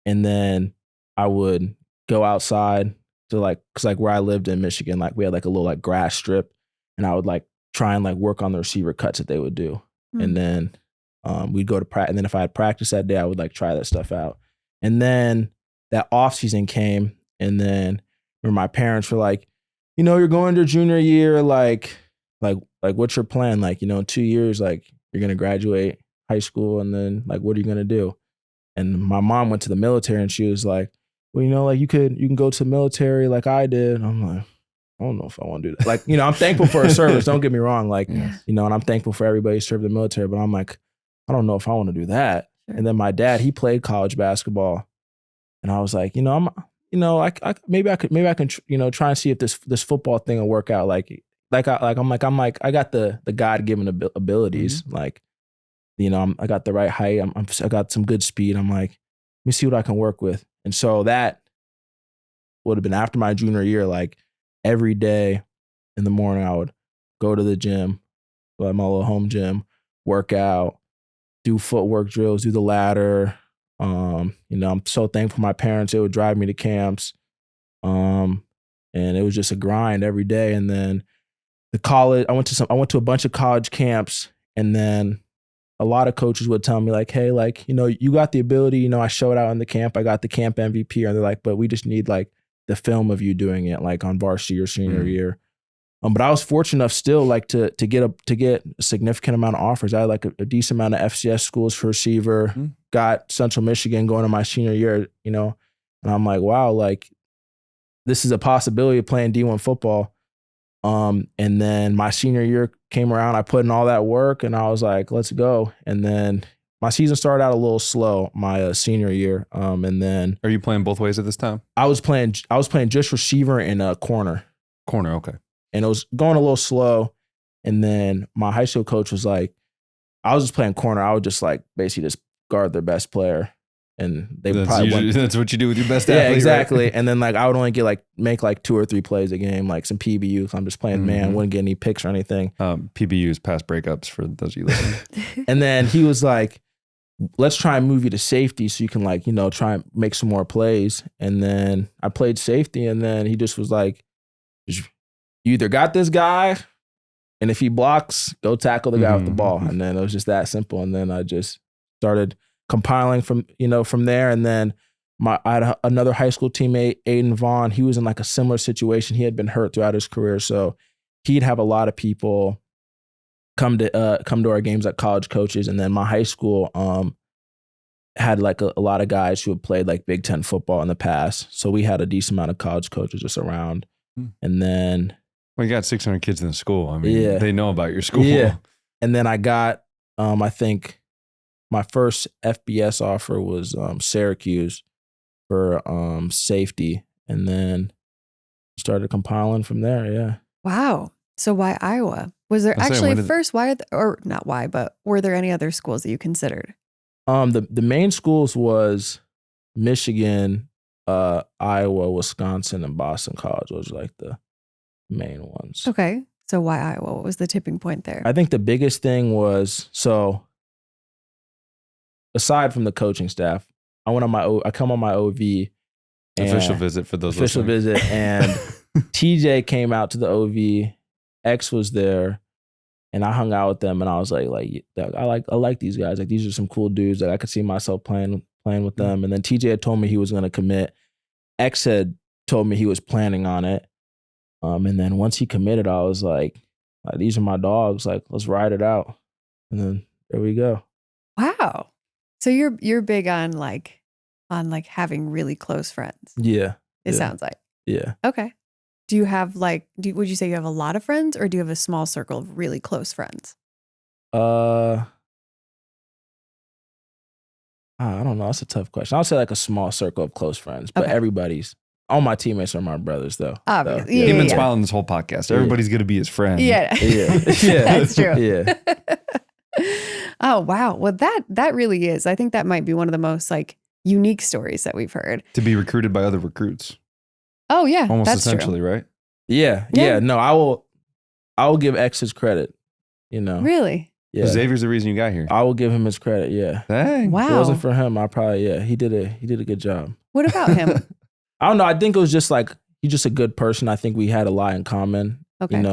and then I would go outside to like, cause like where I lived in Michigan, like we had like a little like grass strip and I would like try and like work on the receiver cuts that they would do. And then we'd go to practice. And then if I had practice that day, I would like try that stuff out. And then that off season came and then my parents were like, you're going to junior year, like what's your plan? Like, in 2 years, like you're gonna graduate high school, and then like what are you gonna do? And my mom went to the military, and she was like, well, like you can go to the military like I did. And I'm like, I don't know if I want to do that. Like, I'm thankful for her service. Don't get me wrong. Like, and I'm thankful for everybody who served the military, but I'm like, I don't know if I want to do that. And then my dad, he played college basketball, and I was like, maybe I can, try and see if this football thing will work out. I got the God-given abilities. Mm-hmm. Like, I got the right height. I got some good speed. I'm like, let me see what I can work with. And so that would have been after my junior year. Like every day in the morning, I would go to the gym, my little home gym, work out, do footwork drills, do the ladder. I'm so thankful for my parents. They would drive me to camps. And it was just a grind every day. And then the college, I went to a bunch of college camps, and then a lot of coaches would tell me like, hey, like, you got the ability, I showed out in the camp. I got the camp MVP. And they're like, but we just need like the film of you doing it like on varsity or senior year. But I was fortunate enough still like to get a significant amount of offers. I had like a decent amount of FCS schools for receiver, got Central Michigan going to my senior year, and I'm like, wow, like this is a possibility of playing D1 football. And then my senior year came around, I put in all that work, and I was like, let's go. And then my season started out a little slow, my senior year. And then are you playing both ways at this time? I was playing just receiver and corner. Corner, okay. And it was going a little slow. And then my high school coach was like, I was just playing corner. I would just like basically just guard their best player. And they that's what you do with your best athlete. Yeah, exactly. Right? And then like I would only make like 2 or 3 plays a game, like some PBUs. I'm just playing man, wouldn't get any picks or anything. PBUs, pass breakups, for those of you listening. And then he was like, let's try and move you to safety so you can like, try and make some more plays. And then I played safety, and then he just was like, you either got this guy, and if he blocks, go tackle the guy with the ball. And then it was just that simple. And then I just started compiling from there. And then I had another high school teammate, Aiden Vaughn. He was in like a similar situation. He had been hurt throughout his career. So he'd have a lot of people come to our games, like college coaches. And then my high school had like a lot of guys who had played like Big Ten football in the past. So we had a decent amount of college coaches just around. And then, well, you got 600 kids in the school. I mean, they know about your school. Yeah. And then I got, I think my first FBS offer was Syracuse for safety, and then started compiling from there. Yeah. Wow. So why Iowa? Was there actually first why, or not why, but were there any other schools that you considered? The main schools was Michigan, Iowa, Wisconsin, and Boston College. Those were like the main ones. Okay. So why Iowa? What was the tipping point there? I think the biggest thing was, so aside from the coaching staff, I come on my OV. Official visit for those official listening. Visit, and TJ came out to the OV. X was there, and I hung out with them, and I was like I like these guys. Like, these are some cool dudes. Like, I could see myself playing with them. And then TJ had told me he was going to commit. X had told me he was planning on it. And then once he committed, I was like, these are my dogs. Like, let's ride it out. And then there we go. Wow. So you're big on having really close friends. Yeah. It sounds like. Yeah. Okay. Do you have would you say you have a lot of friends, or do you have a small circle of really close friends? I don't know. That's a tough question. I'll say like a small circle of close friends, but all my teammates are my brothers though. Obviously. You've been smiling this whole podcast. Everybody's going to be his friend. Yeah. Yeah. That's true. Yeah. Oh, wow. Well, that really is. I think that might be one of the most unique stories that we've heard. To be recruited by other recruits. Oh yeah. Almost that's essentially, true. right? Yeah. No, I will give X his credit, Really? Yeah. Xavier's the reason you got here. I will give him his credit. Yeah. Dang. Wow. If it wasn't for him, he did a good job. What about him? I don't know. I think it was just he's just a good person. I think we had a lot in common. Okay. And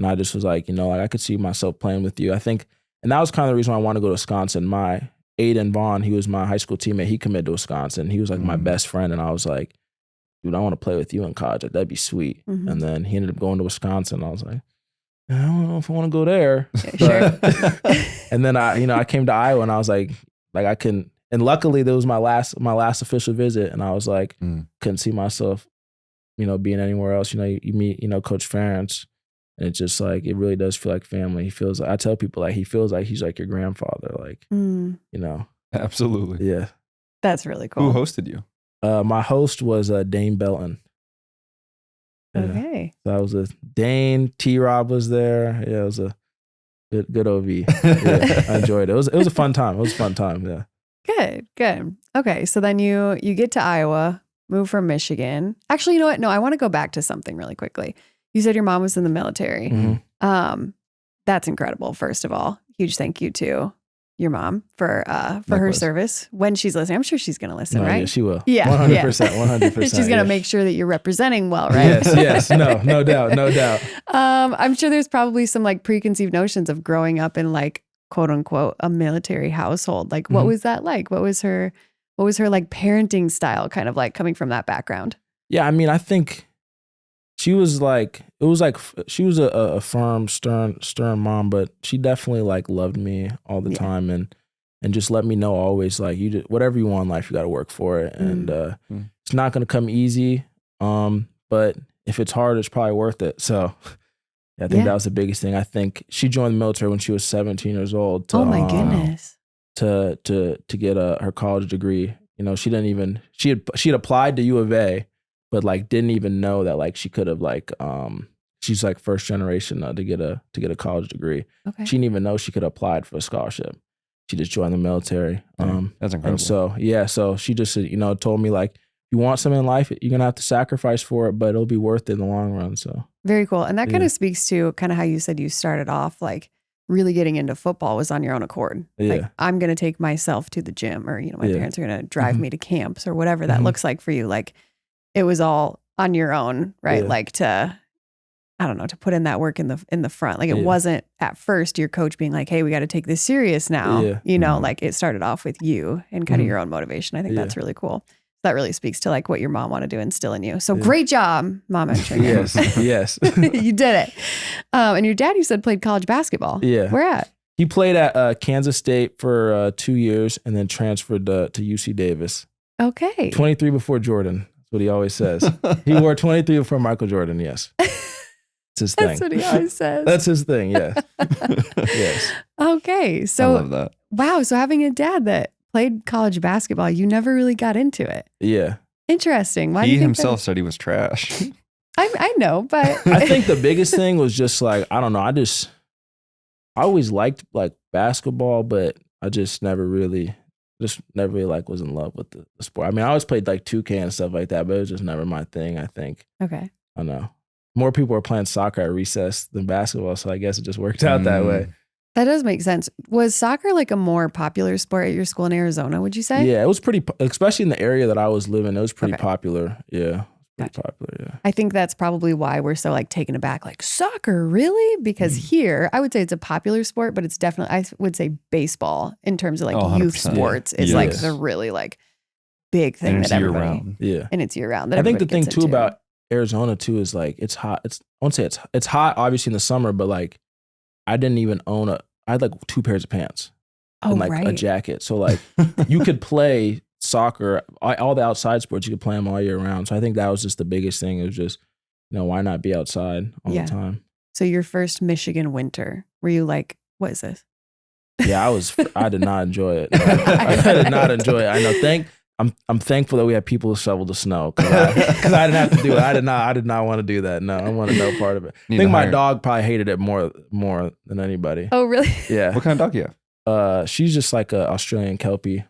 I just was like, I could see myself playing with you. I think, and that was kind of the reason why I wanted to go to Wisconsin. My Aiden Vaughn, he was my high school teammate. He committed to Wisconsin. He was like my best friend. And I was like, dude, I want to play with you in college. Like, that'd be sweet. Mhm. And then he ended up going to Wisconsin. I was like, I don't know if I want to go there. Sure. And then I came to Iowa and I was like I couldn't. And luckily, that was my last official visit, and I was like, couldn't see myself, being anywhere else. You meet, Coach Ferentz, and it's just like it really does feel like family. He feels like, I tell people, like, he feels like he's like your grandfather, like Absolutely. Yeah. That's really cool. Who hosted you? My host was Dane Belton. Yeah. Okay. So I was a Dane. T-Rob was there. Yeah, it was a good OV. Yeah, I enjoyed it. It was a fun time. It was a fun time. Yeah. Good. Okay. So then you get to Iowa, move from Michigan. Actually, you know what? No, I want to go back to something really quickly. You said your mom was in the military. Mm-hmm. That's incredible. First of all, huge thank you to your mom for her Likewise. service. When she's listening, I'm sure she's going to listen, No, right? Yeah, she will. Yeah. 100%. 100%. She's going to yeah. make sure that you're representing well, right? Yes. No doubt. I'm sure there's probably some like preconceived notions of growing up in like quote unquote a military household. Like what was that like? What was her like parenting style kind of like coming from that background? Yeah, I mean, I think she was like, she was a firm, stern mom, but she definitely like loved me all the time and just let me know always like, whatever you want in life, you got to work for it. And it's not going to come easy. But if it's hard, it's probably worth it. So I think that was the biggest thing. I think she joined the military when she was 17 years old. Oh my goodness. To get her college degree. She didn't even, she had applied to U of A, but like didn't even know that like she could have like, she's like first generation to get a college degree. Okay. She didn't even know she could have applied for a scholarship. She just joined the military. That's incredible. And so she just, told me like, you want something in life, you're going to have to sacrifice for it, but it'll be worth it in the long run. So very cool. And that kind of speaks to kind of how you said you started off like really getting into football was on your own accord. Yeah. Like I'm going to take myself to the gym or, my parents are going to drive me to camps or whatever that looks like for you. Like it was all on your own, right? Yeah. Like to put in that work in the front. Like it wasn't at first your coach being like, hey, we got to take this serious now. Yeah. Like it started off with you and kind of your own motivation. I think that's really cool. That really speaks to like what your mom wanted to instill in you. So great job, Mom Entringer. Yes. You did it. And your dad, you said, played college basketball. Yeah. Where at? He played at Kansas State for 2 years and then transferred to UC Davis. Okay. 23 before Jordan. That's what he always says. He wore 23 before Michael Jordan. Yes. It's his thing. That's what he always says. That's his thing. Yes. Yes. Okay. So, I love that. Wow. So having a dad that played college basketball, you never really got into it. Yeah. Interesting. Why do He you think himself said he was trash. I know, but I think the biggest thing was just like, I don't know. I always liked like basketball, but I just never really like was in love with the sport. I mean, I always played like 2K and stuff like that, but it was just never my thing, I think. okay. I don't know. More people were playing soccer at recess than basketball, so I guess it just worked out that way. That does make sense. Was soccer like a more popular sport at your school in Arizona, would you say? Yeah, it was pretty, especially in the area that I was living, it was pretty Okay. popular. Yeah, pretty Gotcha. popular, yeah. I think that's probably why we're so like taken aback, like soccer, really? Because here, I would say it's a popular sport, but it's definitely, I would say baseball in terms of like youth 100%. sports is Yeah. like Yes. the really like big thing And it's that year everybody, round. Yeah. and it's year round. That I think the everybody thing gets too into. about Arizona too is like it's hot. I won't say it's hot obviously in the summer, but like I didn't even I had like 2 pairs of pants and like a jacket. So like you could play soccer, all the outside sports, you could play them all year round. So I think that was just the biggest thing. It was just, why not be outside all the time? So your first Michigan winter, were you like, what is this? Yeah, I did not enjoy it. I did not enjoy it. I know. I'm thankful that we had people to shovel the snow because I didn't have to do it. I did not want to do that. No, I wanted no part of it. I think my dog probably hated it more than anybody. Oh, really? Yeah. What kind of dog you have? She's just like a Australian Kelpie.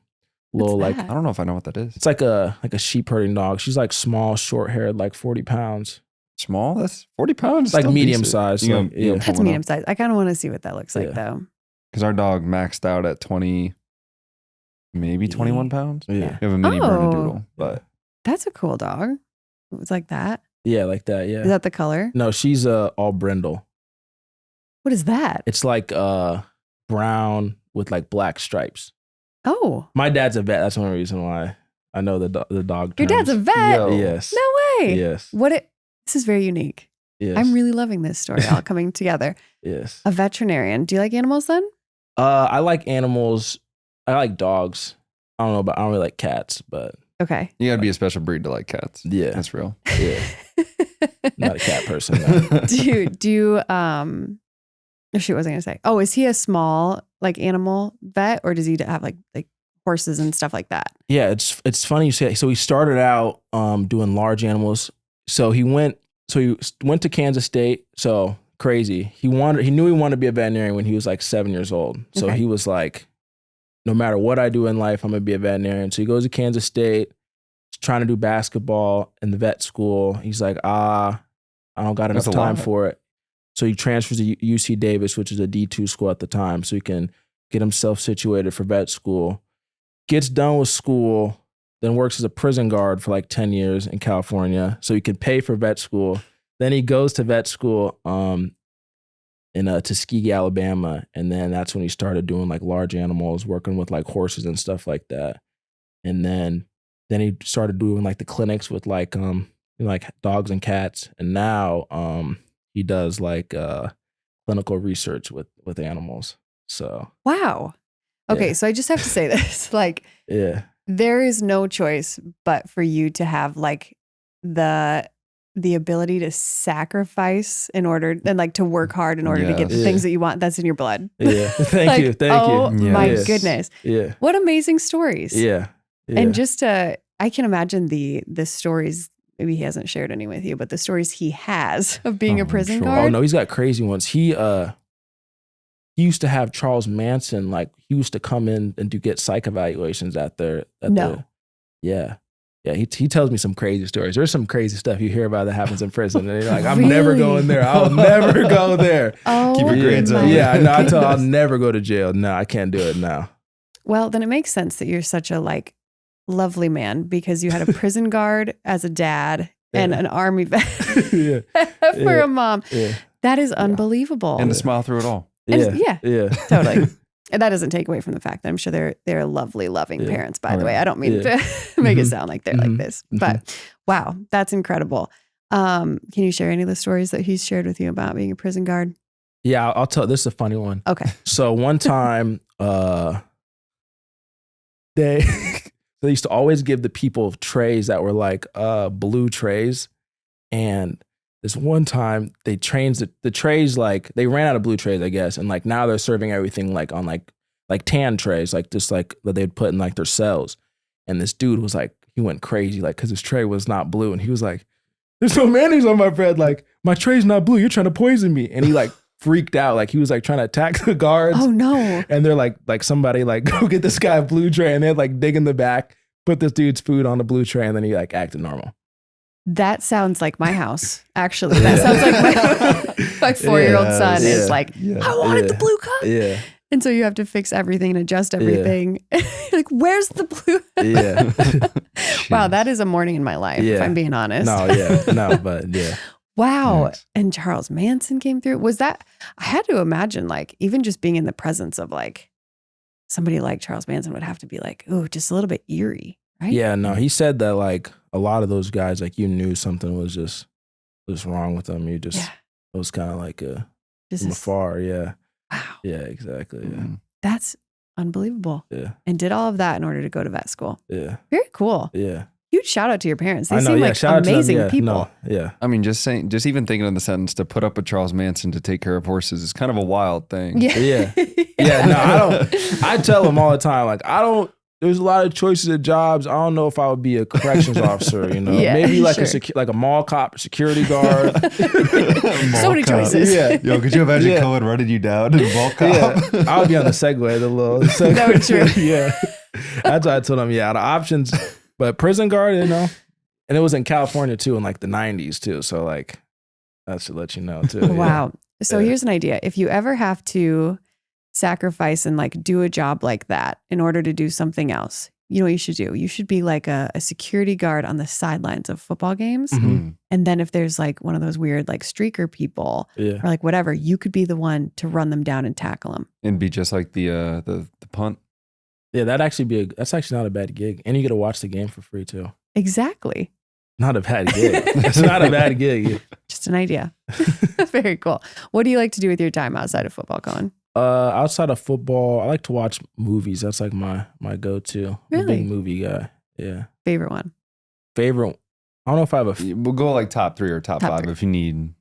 Little What's like that? I don't know if I know what that is. it's like a sheep herding dog. She's like small, short haired, like 40 pounds. Small? That's 40 pounds. Like Still medium decent. size. You Like, gonna- you gonna yeah. That's pull one medium up? size. I kind of want to see what that looks like Yeah. though. Because our dog maxed out at 20, maybe 21 pounds. Yeah. We have a mini Oh. Bernedoodle, but That's a cool dog. It's like that. Yeah, like that. Yeah. Is that the color? No, she's all brindle. What is that? It's like brown with like black stripes. Oh, My dad's a vet. That's one reason why I know the dog. your dad's a terms. vet. Yo. Yes. No way. Yes. This is very unique. Yes. I'm really loving this story all coming together. Yes. A veterinarian. Do you like animals then? I like animals. I like dogs. I don't really like cats, but Okay. You got to be a special breed to like cats. yeah. That's real. Yeah. Not a cat person. No. do you shoot, what was I gonna say? Oh, is he a small like animal vet, or does he have like horses and stuff like that? Yeah, it's funny you say. So he started out doing large animals. So he went to Kansas State. So crazy. He knew he wanted to be a veterinarian when he was like 7 years old. So Okay. he was like, no matter what I do in life, I'm gonna be a veterinarian. So he goes to Kansas State, he's trying to do basketball in the vet school. He's like, I don't got enough That's a time lot. for it. So he transfers to UC Davis, which is a D2 school at the time, so he can get himself situated for vet school. Gets done with school, then works as a prison guard for like 10 years in California, so he can pay for vet school. Then he goes to vet school in Tuskegee, Alabama, and then that's when he started doing like large animals, working with like horses and stuff like that. And then he started doing like the clinics with like dogs and cats, and now he does like clinical research with animals. So Wow. Okay, Yeah. so I just have to say this. Like, yeah, there is no choice but for you to have like the ability to sacrifice in order and like to work hard in order to get the Yes. things that you want. That's in your blood. yeah. Thank Like, you, thank oh you. my Yes. goodness. Yeah, What amazing stories. yeah, yeah. And just I can imagine the stories, maybe he hasn't shared any with you, but the stories he has of being Oh, a I'm prison sure. guard. Oh no, he's got crazy ones. He used to have Charles Manson, like he used to come in and get psych evaluations No. Yeah. He tells me some crazy stories. There's some crazy stuff you hear about that happens in prison. And you're like, I'm never Really? going there. I'll never go there. Oh, Keep your grades up. my Yeah, no, I'll goodness. never go to jail. No, I can't do it now. Well, then it makes sense that you're such a like lovely man because you had a prison guard as a dad and Yeah. an army vet Yeah. for Yeah. a mom. Yeah. That is unbelievable. And to smile through it all. And- Yeah. yeah. Yeah. Totally. And that doesn't take away from the fact that I'm sure they're lovely, loving Yeah. parents, by Oh, the way. yeah. I don't mean Yeah. to make it Mhm. sound like they're like Mhm. this. But wow, that's incredible. Can you share any of the stories that he's shared with you about being a prison guard? Yeah, I'll tell. This is a funny one. Okay. So one time, they used to always give the people trays that were like blue trays, and this one time they changed the trays, like they ran out of blue trays, I guess, and like now they're serving everything like on like tan trays, like just like that they'd put in like their cells. And this dude was like, he went crazy, like because his tray was not blue, and he was like, "There's no mayonnaise on my bread. Like my tray's not blue. You're trying to poison me." And he like freaked out, like he was like trying to attack the guards. Oh no. And they're like somebody like go get this guy a blue tray, and they'd like dig in the back, put this dude's food on the blue tray, and then he like acted normal. That sounds like my house, actually. That sounds like my 4-year-old Yes. son is Yeah. like, Yeah. I wanted the Yeah. blue cup. Yeah, And so you have to fix everything and adjust everything. Like, where's the blue? yeah. Wow, that is a morning in my life, if Yeah. I'm being honest. But yeah. Wow. Nice. And Charles Manson came through. Was that, I had to imagine, like, even just being in the presence of like somebody like Charles Manson would have to be like, ooh, just a little bit eerie, right? Yeah, no, he said that like a lot of those guys, like you knew something was wrong with them. You just, Yeah. it was kind of like Just from this- afar. Yeah. wow. Yeah, exactly. Yeah. Mhm. That's unbelievable. Yeah. And did all of that in order to go to vet school. Yeah. Very cool. Yeah. Huge shout out to your parents. They I know. seem Yeah. like Shout out to them, amazing yeah, people. no, yeah. I mean, just even thinking of the sentence to put up with Charles Manson to take care of horses is kind of a wild thing. Yeah. Yeah. Yeah. No, I don't. I tell them all the time, like, there's a lot of choices of jobs. I don't know if I would be a corrections officer, you know, Yeah, maybe like sure. like a mall cop, security guard. So many Mall cop. choices. Yeah. Yo, could you imagine Yeah. Cohen running you down in Mall Cop? Yeah, I'll be on the Segway, the little. No, true. Yeah, that's why I told him. Yeah, the options, but prison guard, you know, and it was in California too, in like the '90s too. So like, that should let you know too. Yeah. Wow. So Yeah. here's an idea. If you ever have to sacrifice and like do a job like that in order to do something else, you know what you should do? You should be like a security guard on the sidelines of football games. Mhm. And then if there's like one of those weird like streaker people Yeah, or like whatever, you could be the one to run them down and tackle them. And be just like the punt. yeah. That's actually not a bad gig, and you get to watch the game for free too. Exactly. Not a bad gig. It's not a bad gig. Just an idea. Very cool. What do you like to do with your time outside of football, Koen? Outside of football, I like to watch movies. That's like my go-to. I'm a big movie guy. Yeah. Favorite one? Favorite. I don't know if I have a. We'll go like top 3 or top 5 if you need.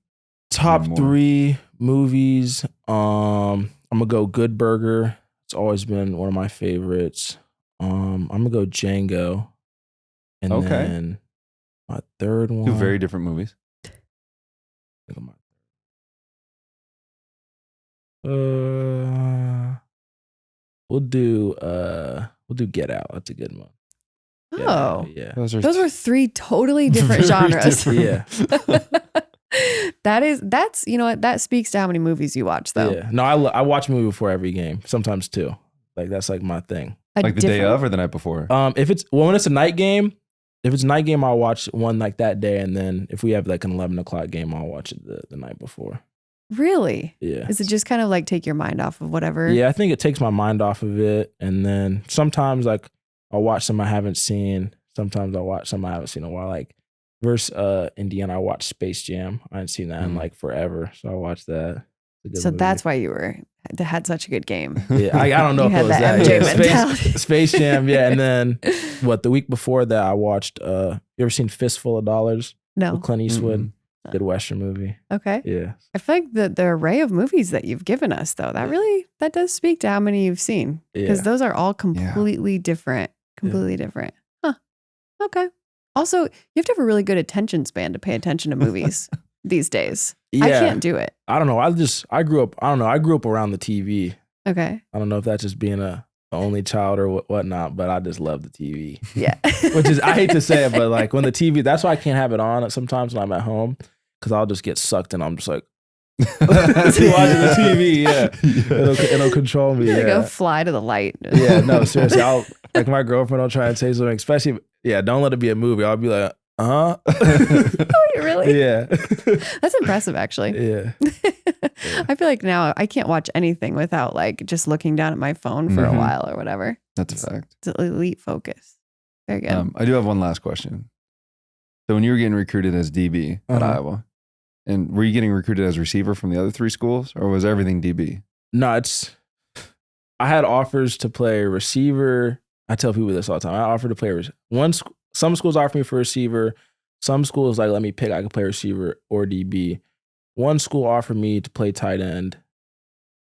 Top 3 movies. I'm gonna go Good Burger. It's always been one of my favorites. I'm gonna go Django. And then my third one. 2 very different movies. We'll do Get Out. That's a good one. Oh, yeah. Those were 3 totally different genres. Yeah. That's you know what, that speaks to how many movies you watch though. Yeah. No, I watch a movie before every game. Sometimes 2. Like that's like my thing. Like the day of or the night before? When it's a night game, if it's a night game, I'll watch one like that day, and then if we have like an 11 o'clock game, I'll watch it the night before. Really? Yeah. Is it just kind of like take your mind off of whatever? Yeah, I think it takes my mind off of it, and then sometimes like I'll watch some I haven't seen. Sometimes I'll watch some I haven't seen in a while. Like versus Indiana, I watched Space Jam. I hadn't seen that in like forever, so I watched that. So that's why you had such a good game. Yeah, I don't know if it was that. MJ mentality. Space Jam, yeah. And then the week before that, I watched. You ever seen Fistful of Dollars? No. With Clint Eastwood. Good Western movie. Okay. Yeah. I feel like the array of movies that you've given us, though, that does speak to how many you've seen, because those are all completely different. Completely different. Huh. Okay. Also, you have to have a really good attention span to pay attention to movies these days. Yeah. I can't do it. I don't know. I grew up around the TV. Okay. I don't know if that's just being a only child or whatnot, but I just love the TV. Yeah. Which is, I hate to say it, but like when the TV, that's why I can't have it on sometimes when I'm at home, because I'll just get sucked in. I'm just like, watching the TV. Yeah. It'll control me. Yeah. Go fly to the light. Yeah. No, seriously. Like my girlfriend will try and say something, especially, don't let it be a movie. I'll be like, Oh, really? Yeah. That's impressive, actually. Yeah. I feel like now I can't watch anything without like just looking down at my phone for a while or whatever. That's a fact. It's elite focus. Very good. I do have one last question. So when you were getting recruited as DB at Iowa, and were you getting recruited as receiver from the other 3 schools, or was everything DB? No, I had offers to play receiver. I tell people this all the time. I offered to play some schools offer me for receiver. Some schools like let me pick. I could play receiver or DB. One school offered me to play tight end,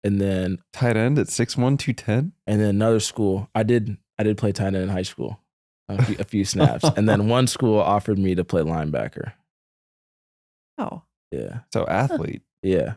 and then Tight end at 6'1", 210? And then another school, I did play tight end in high school, a few snaps, and then one school offered me to play linebacker. Oh, yeah. So athlete. Yeah.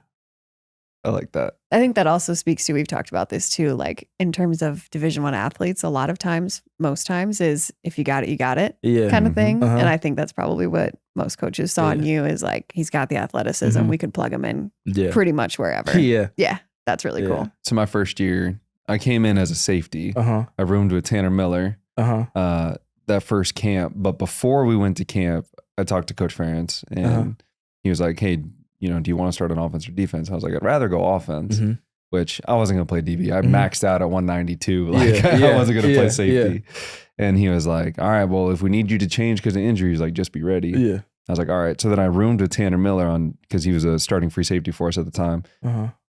I like that. I think that also speaks to, we've talked about this too, like in terms of Division I athletes, a lot of times, most times is if you got it, you got it kind of thing. And I think that's probably what most coaches saw in you, is like, he's got the athleticism. We could plug him in pretty much wherever. Yeah. Yeah. That's really cool. So my first year, I came in as a safety. I roomed with Tanner Miller that first camp. But before we went to camp, I talked to Coach Ferentz, and he was like, hey, do you want to start on offense or defense? I was like, I'd rather go offense, which I wasn't going to play DB. I maxed out at 192. Like I wasn't going to play safety. And he was like, all right, well, if we need you to change because of injuries, like just be ready. Yeah. I was like, all right. So then I roomed with Tanner Miller because he was a starting free safety for us at the time,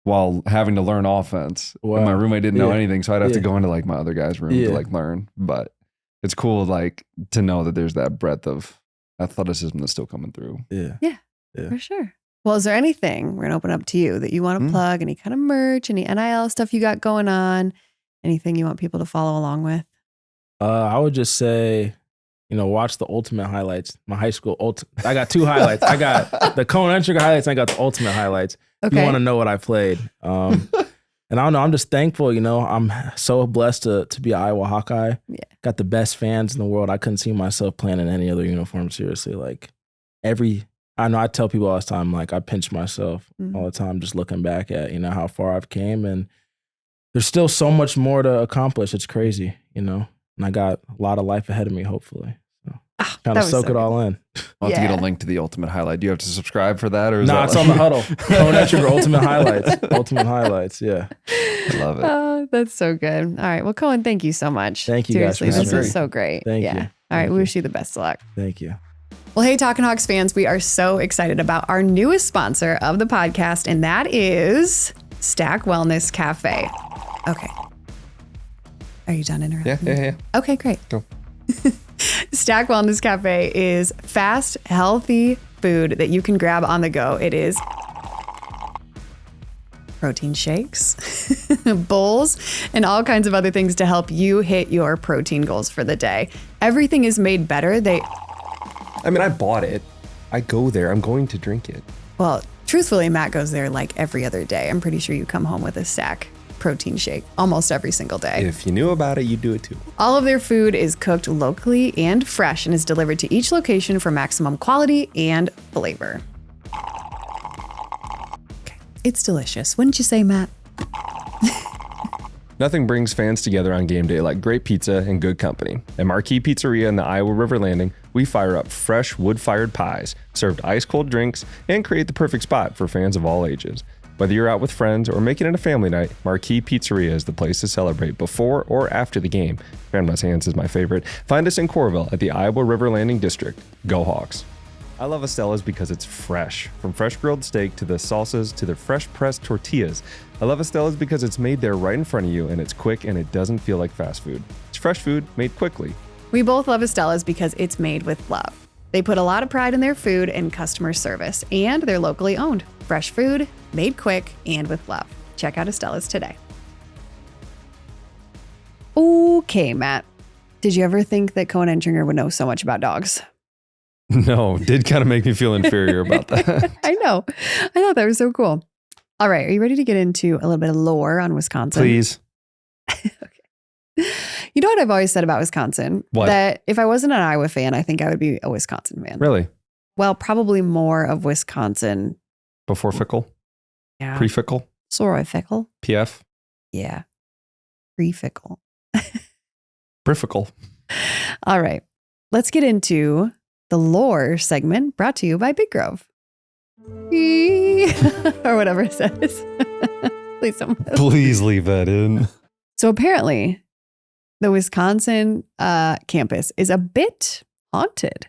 while having to learn offense. Wow. And my roommate didn't know anything. So I'd have to go into like my other guy's room to like learn. But it's cool like to know that there's that breadth of athleticism that's still coming through. Yeah, for sure. Well, is there anything, we're going to open up to you, that you want to plug? Any kind of merch, any NIL stuff you got going on? Anything you want people to follow along with? I would just say, watch the Ultimate highlights. My high school, I got 2 highlights. I got the Koen Entringer highlights, and I got the Ultimate highlights. If you want to know what I played. And I don't know, I'm just thankful, I'm so blessed to be an Iowa Hawkeye. Yeah. Got the best fans in the world. I couldn't see myself playing in any other uniform, seriously. Like I know I tell people all the time, like I pinch myself all the time just looking back at, how far I've came, and there's still so much more to accomplish. It's crazy, and I got a lot of life ahead of me, hopefully. So kind of soak it all in. I'll have to get a link to the Ultimate highlight. Do you have to subscribe for that? Or No, it's on the huddle. Koen Entringer Ultimate highlights. Ultimate highlights, yeah. I love it. Oh, that's so good. All right. Well, Koen, thank you so much. Thank you, seriously, guys. This is so great. Thank you. All right. We wish you the best of luck. Thank you. Well, hey, Talkin Hawks fans, we are so excited about our newest sponsor of the podcast, and that is Stack Wellness Cafe. Okay. Are you done interrupting? Yeah. Okay, great. Go. Stack Wellness Cafe is fast, healthy food that you can grab on the go. It is protein shakes, bowls, and all kinds of other things to help you hit your protein goals for the day. Everything is made better. I bought it. I go there. I'm going to drink it. Well, truthfully, Matt goes there like every other day. I'm pretty sure you come home with a Stack protein shake almost every single day. If you knew about it, you'd do it too. All of their food is cooked locally and fresh and is delivered to each location for maximum quality and flavor. Okay. It's delicious. Wouldn't you say, Matt? Nothing brings fans together on game day like great pizza and good company. At Marquee Pizzeria in the Iowa River Landing, we fire up fresh wood-fired pies, served ice-cold drinks, and create the perfect spot for fans of all ages. Whether you're out with friends or making it a family night, Marquee Pizzeria is the place to celebrate before or after the game. Grandma's Hands is my favorite. Find us in Coralville at the Iowa River Landing District. Go Hawks. I love Estella's because it's fresh. From fresh grilled steak to the salsas to the fresh pressed tortillas. I love Estella's because it's made there right in front of you and it's quick and it doesn't feel like fast food. It's fresh food made quickly. We both love Estella's because it's made with love. They put a lot of pride in their food and customer service, and they're locally owned. Fresh food, made quick, and with love. Check out Estella's today. Okay, Matt. Did you ever think that Koen Entringer would know so much about dogs? No, did kind of make me feel inferior about that. I know. I thought that was so cool. All right. Are you ready to get into a little bit of lore on Wisconsin? Please. Okay. You know what I've always said about Wisconsin? What? That if I wasn't an Iowa fan, I think I would be a Wisconsin fan. Really? Well, probably more of Wisconsin. Before Fickle? Yeah. Pre-Fickle? Soroy Fickle? PF? Yeah. Pre-Fickle. Brifickle. All right. Let's get into the lore segment brought to you by Big Grove. Or whatever it says. Please don't. Please leave that in. So apparently, the Wisconsin campus is a bit haunted.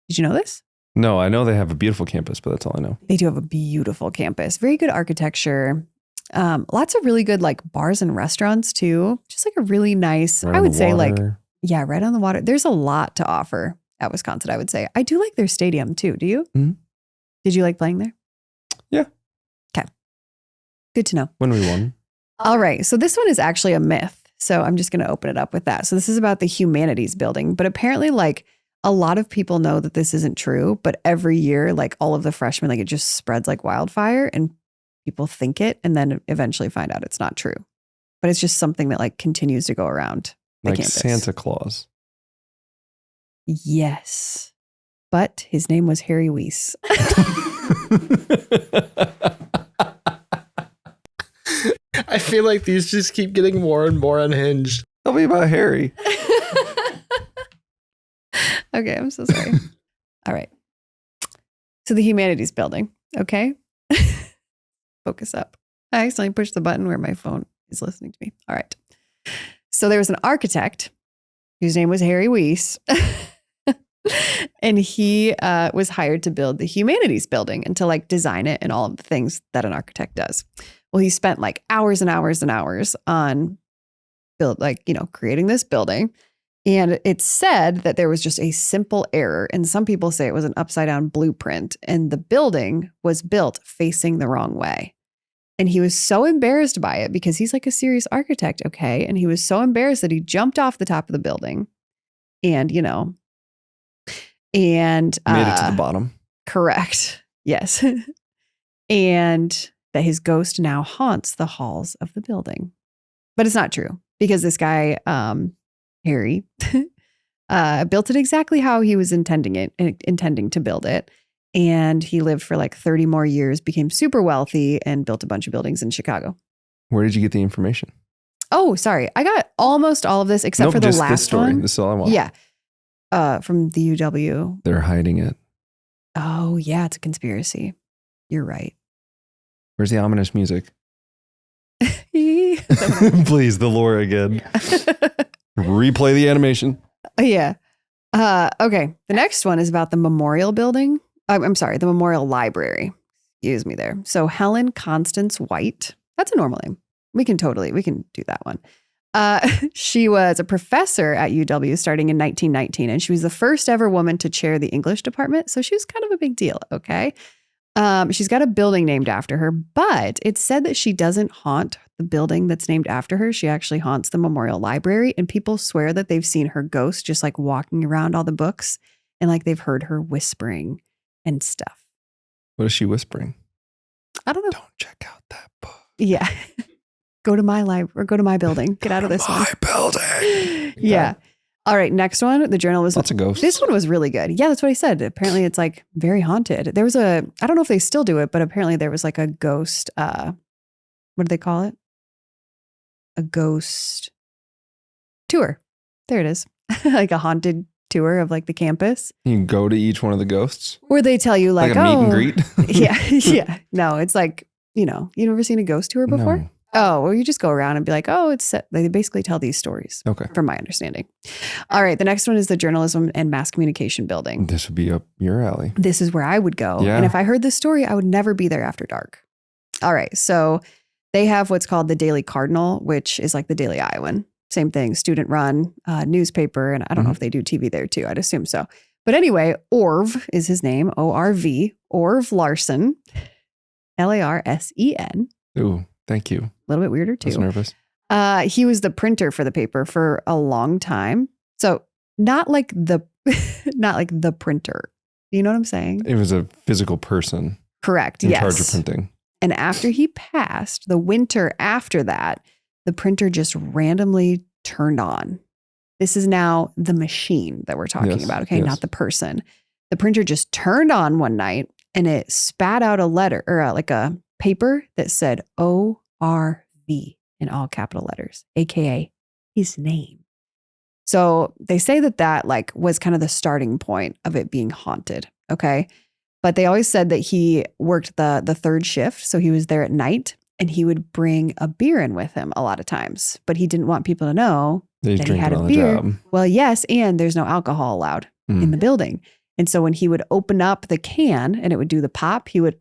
Did you know this? No, I know they have a beautiful campus, but that's all I know. They do have a beautiful campus. Very good architecture. Lots of really good like bars and restaurants too. Just like a really nice, Right I on would the say like, water. yeah, right on the water. There's a lot to offer at Wisconsin, I would say. I do like their stadium too. Do you? Mm-hmm. Did you like playing there? Yeah. Okay. Good to know. When we won. All right. So this one is actually a myth. So I'm just going to open it up with that. So this is about the humanities building, but apparently like a lot of people know that this isn't true, but every year, like all of the freshmen, like it just spreads like wildfire and people think it and then eventually find out it's not true. But it's just something that like continues to go around the Like campus. Santa Claus. Yes. But his name was Harry Weiss. I feel like these just keep getting more and more unhinged. Tell me about Harry. Okay, I'm so sorry. All right. So the humanities building, okay? Focus up. I accidentally pushed the button where my phone is listening to me. All right. So there was an architect whose name was Harry Weiss. And he was hired to build the humanities building and to like design it and all of the things that an architect does. Well, he spent like hours and hours and hours on creating this building. And it's said that there was just a simple error. And some people say it was an upside down blueprint and the building was built facing the wrong way. And he was so embarrassed by it because he's like a serious architect. Okay. And he was so embarrassed that he jumped off the top of the building and, made it to the bottom. Correct. Yes. And that his ghost now haunts the halls of the building. But it's not true because this guy, Harry, built it exactly how he was intending to build it. And he lived for like 30 more years, became super wealthy, and built a bunch of buildings in Chicago. Where did you get the information? Oh, sorry. I got almost all of this except for the just last this story. one. This is all I want. Yeah. From the UW. They're hiding it. Oh, yeah. It's a conspiracy. You're right. Where's the ominous music? Yeah. Please, the lore again. Replay the animation. Yeah. Okay. The next one is about the memorial building. I'm sorry, the memorial library. Excuse me there. So Helen Constance White. That's a normal name. We can do that one. She was a professor at UW starting in 1919, and she was the first ever woman to chair the English department. So she was kind of a big deal. Okay. She's got a building named after her, but it's said that she doesn't haunt the building that's named after her. She actually haunts the memorial library, and people swear that they've seen her ghost just like walking around all the books, and like they've heard her whispering and stuff. What is she whispering? I don't know. Don't check out that book. Yeah. Go to my library or go to my building. Get out of this one. My building. Yeah. All right. Next one. The journal was Lots of ghosts. This one was really good. Yeah, that's what I said. Apparently it's like very haunted. There was I don't know if they still do it, but apparently there was like a ghost, what do they call it? A ghost tour. There it is. Like a haunted tour of like the campus. You can go to each one of the ghosts. Where they tell you like a meet and greet. Yeah. Yeah. No, it's like, you never seen a ghost tour before? No. Oh, well, you just go around and be like, oh, they basically tell these stories. Okay. From my understanding. All right. The next one is the journalism and mass communication building. This would be up your alley. This is where I would go. Yeah. And if I heard this story, I would never be there after dark. All right. So they have what's called the Daily Cardinal, which is like the Daily Iowan. Same thing, student run newspaper. And I don't know if they do TV there too. I'd assume so. But anyway, Orv is his name, ORV, Orv Larsen, LARSEN. Ooh, thank you. A little bit weirder too. I was nervous. He was the printer for the paper for a long time. So not like the printer. You know what I'm saying? It was a physical person. Correct. In yes. charge of printing. And after he passed, the winter after that, the printer just randomly turned on. This is now the machine that we're talking about. Okay. Yes. Not the person. The printer just turned on one night and it spat out a letter or like a paper that said ORV in all capital letters, AKA his name. So they say that like was kind of the starting point of it being haunted. Okay. But they always said that he worked the third shift. So he was there at night and he would bring a beer in with him a lot of times, but he didn't want people to know that he had a beer. Well, yes. And there's no alcohol allowed in the building. And so when he would open up the can and it would do the pop, he would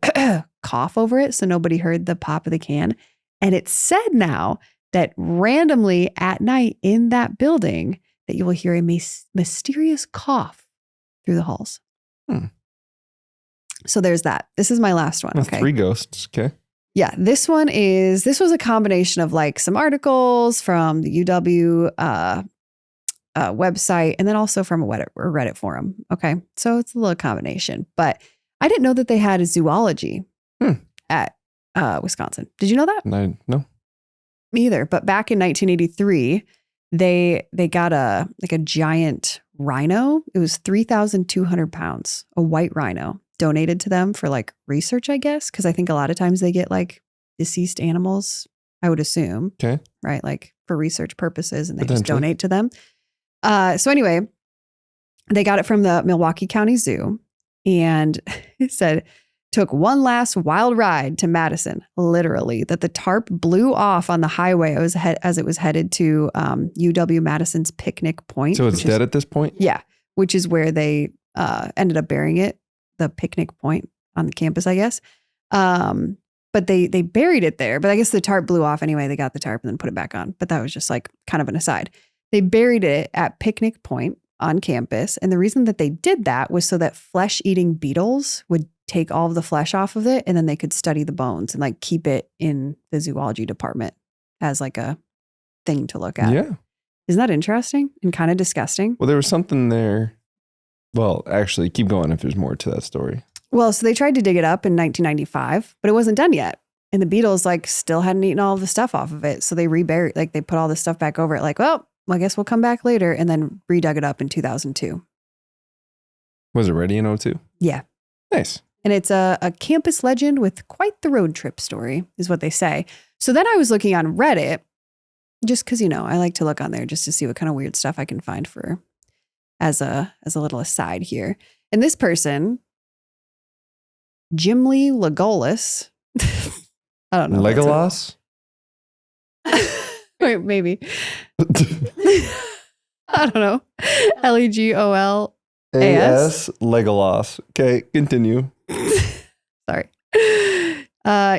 cough over it. So nobody heard the pop of the can. And it's said now that randomly at night in that building that you will hear a mysterious cough through the halls. So there's that. This is my last one. Okay. 3 ghosts. Okay. Yeah. This was a combination of like some articles from the UW website and then also from a Reddit forum. Okay. So it's a little combination, but I didn't know that they had a zoology at Wisconsin. Did you know that? No. Me either. But back in 1983, they got a giant rhino. It was 3,200 pounds, a white rhino donated to them for like research, I guess. Cause I think a lot of times they get like deceased animals, I would assume. Okay. Right. Like for research purposes and they just donate to them. So anyway, they got it from the Milwaukee County Zoo and it said, took one last wild ride to Madison, literally, that the tarp blew off on the highway as it was headed to UW Madison's Picnic Point. So it's dead at this point? Yeah, which is where they ended up burying it, the Picnic Point on the campus, I guess. But they buried it there. But I guess the tarp blew off anyway. They got the tarp and then put it back on. But that was just like kind of an aside. They buried it at Picnic Point on campus. And the reason that they did that was so that flesh-eating beetles would take all of the flesh off of it and then they could study the bones and like keep it in the zoology department as like a thing to look at. Yeah. Isn't that interesting and kind of disgusting? Well, there was something there. Well, actually, keep going if there's more to that story. Well, so they tried to dig it up in 1995, but it wasn't done yet. And the beetles like still hadn't eaten all of the stuff off of it. So they reburied, like they put all the stuff back over it like, well, I guess we'll come back later and then redug it up in 2002. Was it ready in 2002? Yeah. Nice. And it's a campus legend with quite the road trip story is what they say. So then I was looking on Reddit just because, I like to look on there just to see what kind of weird stuff I can find for as a little aside here. And this person, Jimly Legolas, I don't know. Legolas? Wait, maybe. I don't know. Legol. AS Legolas. Okay, continue. Sorry.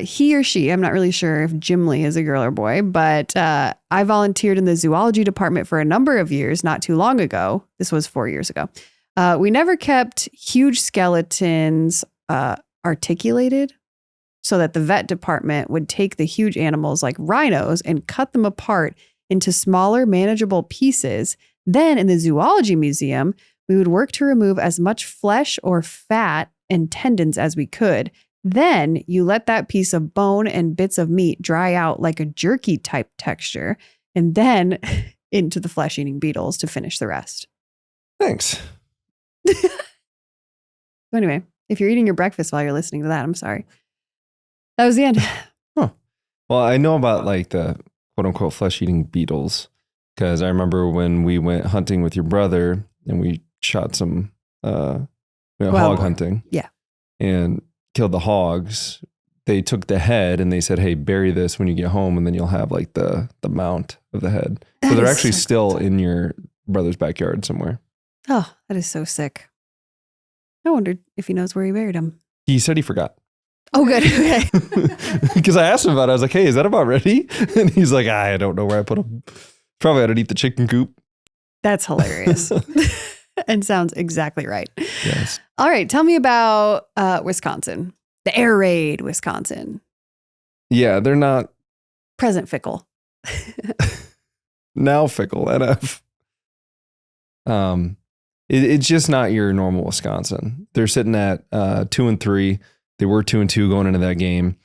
He or she, I'm not really sure if Gimli is a girl or boy, but I volunteered in the zoology department for a number of years, not too long ago. This was 4 years ago. We never kept huge skeletons articulated so that the vet department would take the huge animals like rhinos and cut them apart into smaller, manageable pieces. Then in the zoology museum, we would work to remove as much flesh or fat and tendons as we could. Then you let that piece of bone and bits of meat dry out like a jerky type texture, and then into the flesh-eating beetles to finish the rest. Thanks. So anyway, if you're eating your breakfast while you're listening to that, I'm sorry. That was the end. Huh. Well, I know about like the quote unquote flesh-eating beetles because I remember when we went hunting with your brother and we shot some hog hunting. Yeah. And killed the hogs. They took the head and they said, hey, bury this when you get home and then you'll have like the mount of the head. So they're actually still in your brother's backyard somewhere. Oh, that is so sick. I wondered if he knows where he buried him. He said he forgot. Oh, good. Okay. Because I asked him about it. I was like, hey, is that about ready? And he's like, I don't know where I put him. Probably had to eat the chicken coop. That's hilarious. And sounds exactly right. Yes. All right. Tell me about Wisconsin, the air raid, Wisconsin. Yeah, they're not. Present fickle. Now fickle, NF. It's just not your normal Wisconsin. They're sitting at 2-3. They were 2-2 going into that game.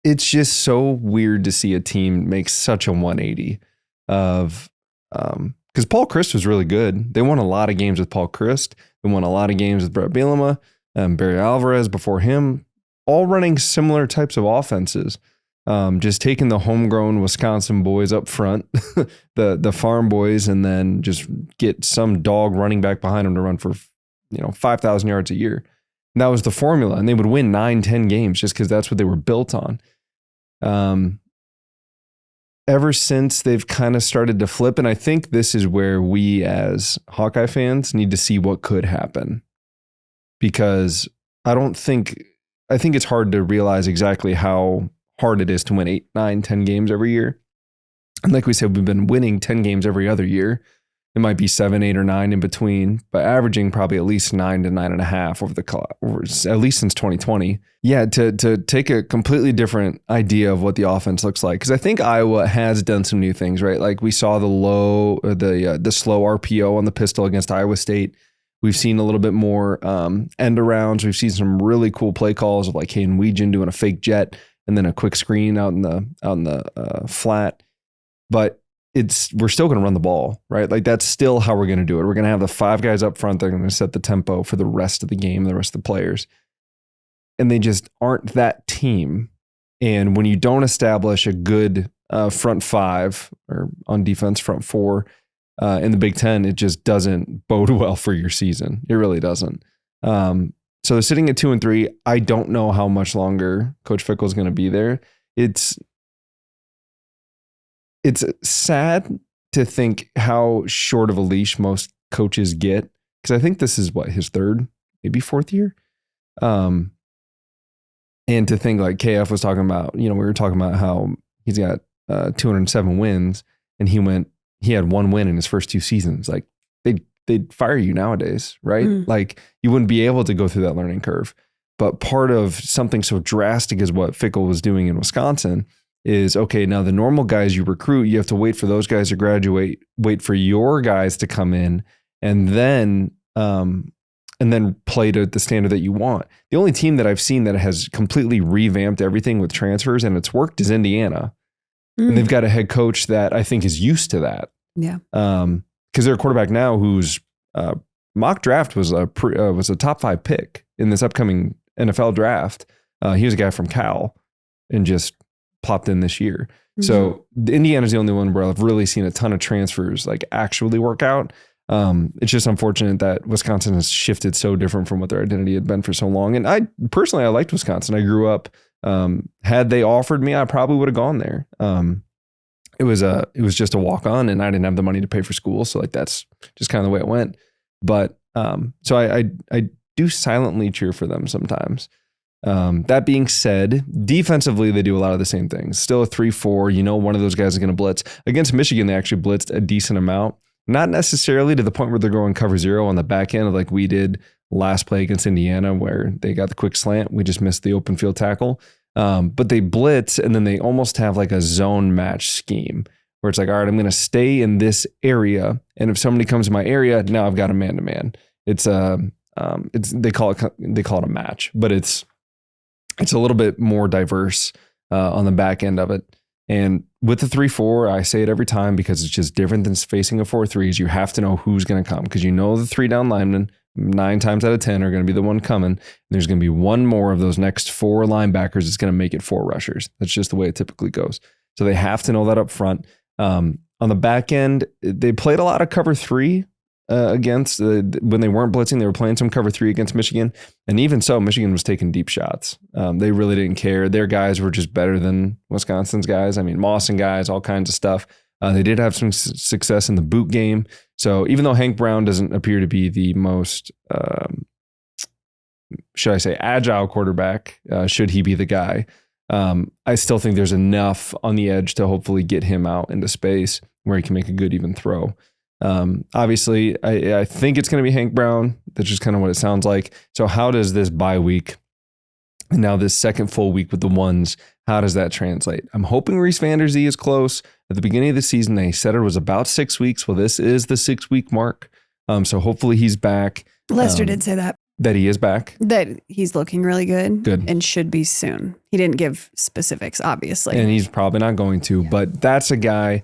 It's just so weird to see a team make such a 180 of because Paul Christ was really good. They won a lot of games with Paul Christ. They won a lot of games with Brett Bielema, Barry Alvarez before him, all running similar types of offenses. Just taking the homegrown Wisconsin boys up front, the farm boys, and then just get some dog running back behind them to run for 5,000 yards a year. And that was the formula. And they would win 9-10 games just because that's what they were built on. Ever since they've kind of started to flip, and I think this is where we as Hawkeye fans need to see what could happen. Because I think it's hard to realize exactly how hard it is to win 8, 9, 10 games every year. And like we said, we've been winning 10 games every other year. It might be 7, 8, or 9 in between, but averaging probably at least 9 to 9.5 over at least since 2020. Yeah, to take a completely different idea of what the offense looks like, because I think Iowa has done some new things, right? Like we saw the slow RPO on the pistol against Iowa State. We've seen a little bit more end arounds. We've seen some really cool play calls of like Hayden Weegan doing a fake jet and then a quick screen out in the flat, but we're still going to run the ball, right? Like that's still how we're going to do it. We're going to have the 5 guys up front. They're going to set the tempo for the rest of the game, the rest of the players. And they just aren't that team. And when you don't establish a good front 5 or on defense front 4 in the Big Ten, it just doesn't bode well for your season. It really doesn't. So they're sitting at 2-3. I don't know how much longer Coach Fickle is going to be there. It's sad to think how short of a leash most coaches get, because I think this is his 3rd, maybe 4th year. And to think like KF was talking about, we were talking about how he's got 207 wins and he had 1 win in his first 2 seasons. Like they'd fire you nowadays, right? Like you wouldn't be able to go through that learning curve. But part of something so drastic as what Fickle was doing in Wisconsin is, okay, now the normal guys you recruit, you have to wait for those guys to graduate, wait for your guys to come in, and then play to the standard that you want. The only team that I've seen that has completely revamped everything with transfers and it's worked is Indiana. And they've got a head coach that I think is used to that. Yeah. Because they're a quarterback now whose mock draft was a top 5 pick in this upcoming NFL draft. He was a guy from Cal and just plopped in this year. So Indiana's the only one where I've really seen a ton of transfers like actually work out. It's just unfortunate that Wisconsin has shifted so different from what their identity had been for so long. And I liked Wisconsin. I grew up. Had they offered me, I probably would have gone there. it was just a walk on, and I didn't have the money to pay for school. So like, that's just kind of the way it went. But so I do silently cheer for them sometimes. That being said, defensively, they do a lot of the same things. Still a 3-4, one of those guys is going to blitz. Against Michigan, they actually blitzed a decent amount. Not necessarily to the point where they're going cover zero on the back end like we did last play against Indiana, where they got the quick slant. We just missed the open field tackle. But they blitz, and then they almost have like a zone match scheme where it's like, all right, I'm going to stay in this area. And if somebody comes to my area, now I've got a man-to-man. They call it a match, but it's a little bit more diverse on the back end of it. And with the 3-4, I say it every time because it's just different than facing a 4-3. Is you have to know who's going to come, because the 3 down linemen 9 times out of 10 are going to be the one coming. And there's going to be one more of those next 4 linebackers that's going to make it 4 rushers. That's just the way it typically goes. So they have to know that up front. On the back end, they played a lot of cover 3 against when they weren't blitzing. They were playing some cover 3 against Michigan, and even so, Michigan was taking deep shots. They really didn't care. Their guys were just better than Wisconsin's guys. I mean, Mawson guys, all kinds of stuff. They did have some success in the boot game. So even though Hank Brown doesn't appear to be the most, should I say, agile quarterback, should he be the guy, I still think there's enough on the edge to hopefully get him out into space where he can make a good even throw. Obviously, I think it's going to be Hank Brown. That's just kind of what it sounds like. So how does this bye week, and now this second full week with the ones, how does that translate? I'm hoping Reese Vanderzee is close. At the beginning of the season, they said it was about 6 weeks. Well, this is the 6-week mark. So hopefully he's back. Lester did say that he is back. That he's looking really good. And should be soon. He didn't give specifics, obviously. And he's probably not going to, but that's a guy.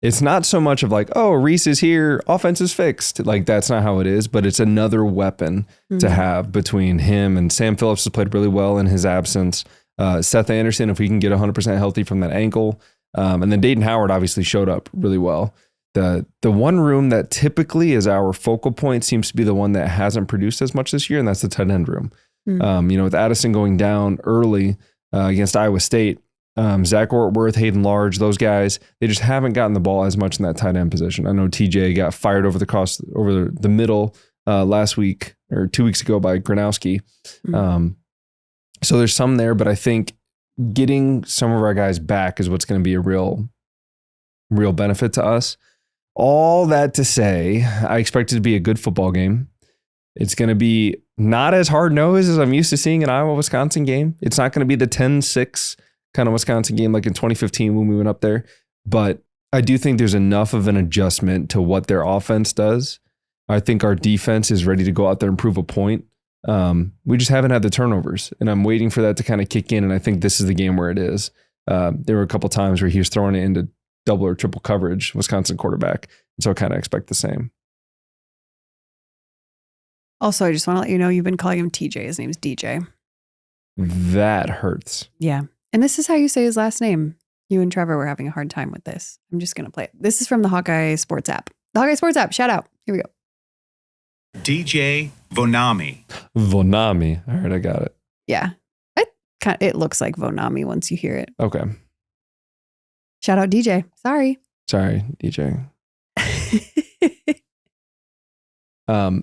It's not so much of like, oh, Reese is here, offense is fixed. Like, that's not how it is, but it's another weapon to have between him and Sam Phillips has played really well in his absence. Seth Anderson, if we can get 100% healthy from that ankle. And then Dayton Howard obviously showed up really well. The one room that typically is our focal point seems to be the one that hasn't produced as much this year, and that's the tight end room. With Addison going down early against Iowa State, Zach Ortworth, Hayden Large, those guys, they just haven't gotten the ball as much in that tight end position. I know TJ got fired over the middle last week or 2 weeks ago by Gronowski. So there's some there, but I think getting some of our guys back is what's going to be a real benefit to us. All that to say, I expect it to be a good football game. It's going to be not as hard-nosed as I'm used to seeing an Iowa-Wisconsin game. It's not going to be the 10-6 kind of Wisconsin game like in 2015 when we went up there. But I do think there's enough of an adjustment to what their offense does. I think our defense is ready to go out there and prove a point. We just haven't had the turnovers, and I'm waiting for that to kind of kick in, and I think this is the game where it is. There were a couple times where he was throwing it into double or triple coverage, Wisconsin quarterback, and so I kind of expect the same. Also, I just want to let you know you've been calling him TJ. His name's DJ. That hurts. Yeah. And this is how you say his last name. You and Trevor were having a hard time with this. I'm just going to play it. This is from the Hawkeye Sports app. The Hawkeye Sports app. Shout out. Here we go. DJ Vonami. Vonami. All right, I got it. Yeah. It looks like Vonami once you hear it. Okay. Shout out DJ. Sorry, DJ.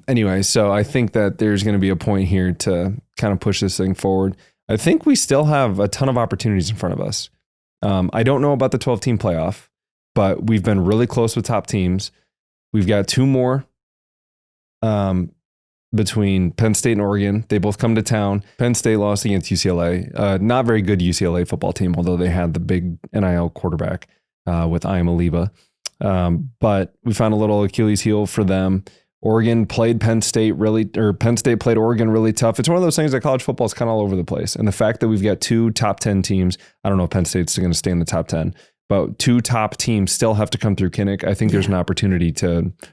Anyway, so I think that there's going to be a point here to kind of push this thing forward. I think we still have a ton of opportunities in front of us. I don't know about the 12-team playoff, but we've been really close with top teams. We've got 2 more between Penn State and Oregon. They both come to town. Penn State lost against UCLA. Not very good UCLA football team, although they had the big NIL quarterback with Iamaliva. But we found a little Achilles heel for them. Oregon played Penn State Penn State played Oregon really tough. It's one of those things that college football is kind of all over the place. And the fact that we've got 2 top 10 teams, I don't know if Penn State's going to stay in the top 10, but 2 top teams still have to come through Kinnick. I think there's an opportunity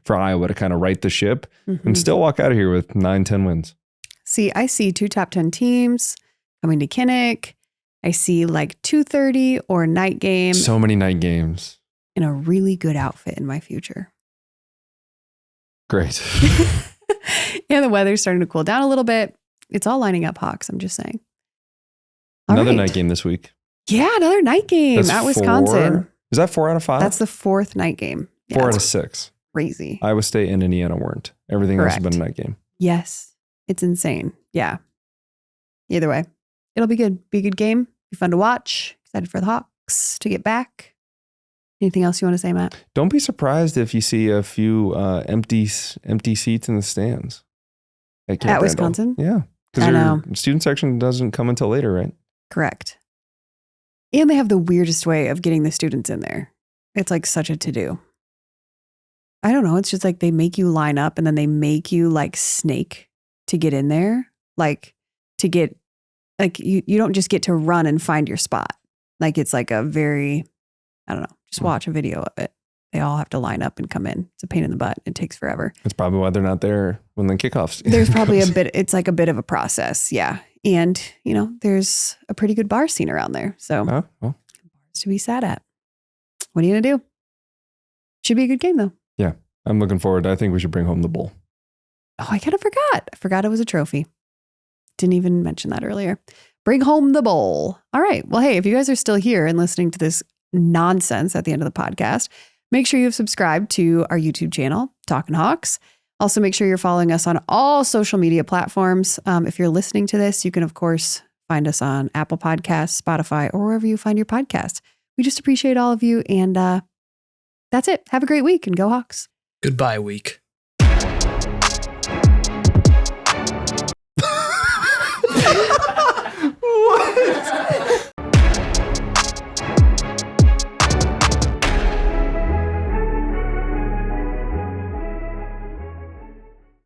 for Iowa to kind of right the ship and still walk out of here with 9-10 wins. See, I see 2 top 10 teams coming to Kinnick. I see like 2:30 or night game. So many night games. In a really good outfit in my future. Great. And the weather's starting to cool down a little bit. It's all lining up, Hawks. I'm just saying. Another night game this week. Yeah, another night game at Wisconsin. Is that 4 out of 5? That's the 4th night game. Yeah, 4 out of it's 6. crazy. Iowa State and Indiana weren't. Everything else has Correct. been a night game. Yes. It's insane. Yeah. Either way, it'll be good. Be a good game. Be fun to watch. Excited for the Hawks to get back. Anything else you want to say, Matt? Don't be surprised if you see a few empty seats in the stands. Camp Randall. Wisconsin? Yeah. I know. Because their student section doesn't come until later, right? Correct. And they have the weirdest way of getting the students in there. It's like such a to-do. I don't know. It's just like they make you line up and then they make you like snake to get in there. Like to get, like you don't just get to run and find your spot. Like it's like a very, I don't know, just watch a video of it. They all have to line up and come in. It's a pain in the butt. It takes forever. That's probably why they're not there when the kickoffs. There's probably it's like a bit of a process. Yeah. And, there's a pretty good bar scene around there. So Oh, well. to be sad at. What are you going to do? Should be a good game though. Yeah. I'm looking forward. I think we should bring home the bowl. Oh, I kind of forgot. I forgot it was a trophy. Didn't even mention that earlier. Bring home the bowl. All right. Well, hey, if you guys are still here and listening to this nonsense at the end of the podcast, make sure you've subscribed to our YouTube channel, Talkin Hawks. Also, make sure you're following us on all social media platforms. If you're listening to this, you can, of course, find us on Apple Podcasts, Spotify, or wherever you find your podcasts. We just appreciate all of you. And that's it. Have a great week and go Hawks. Goodbye, week.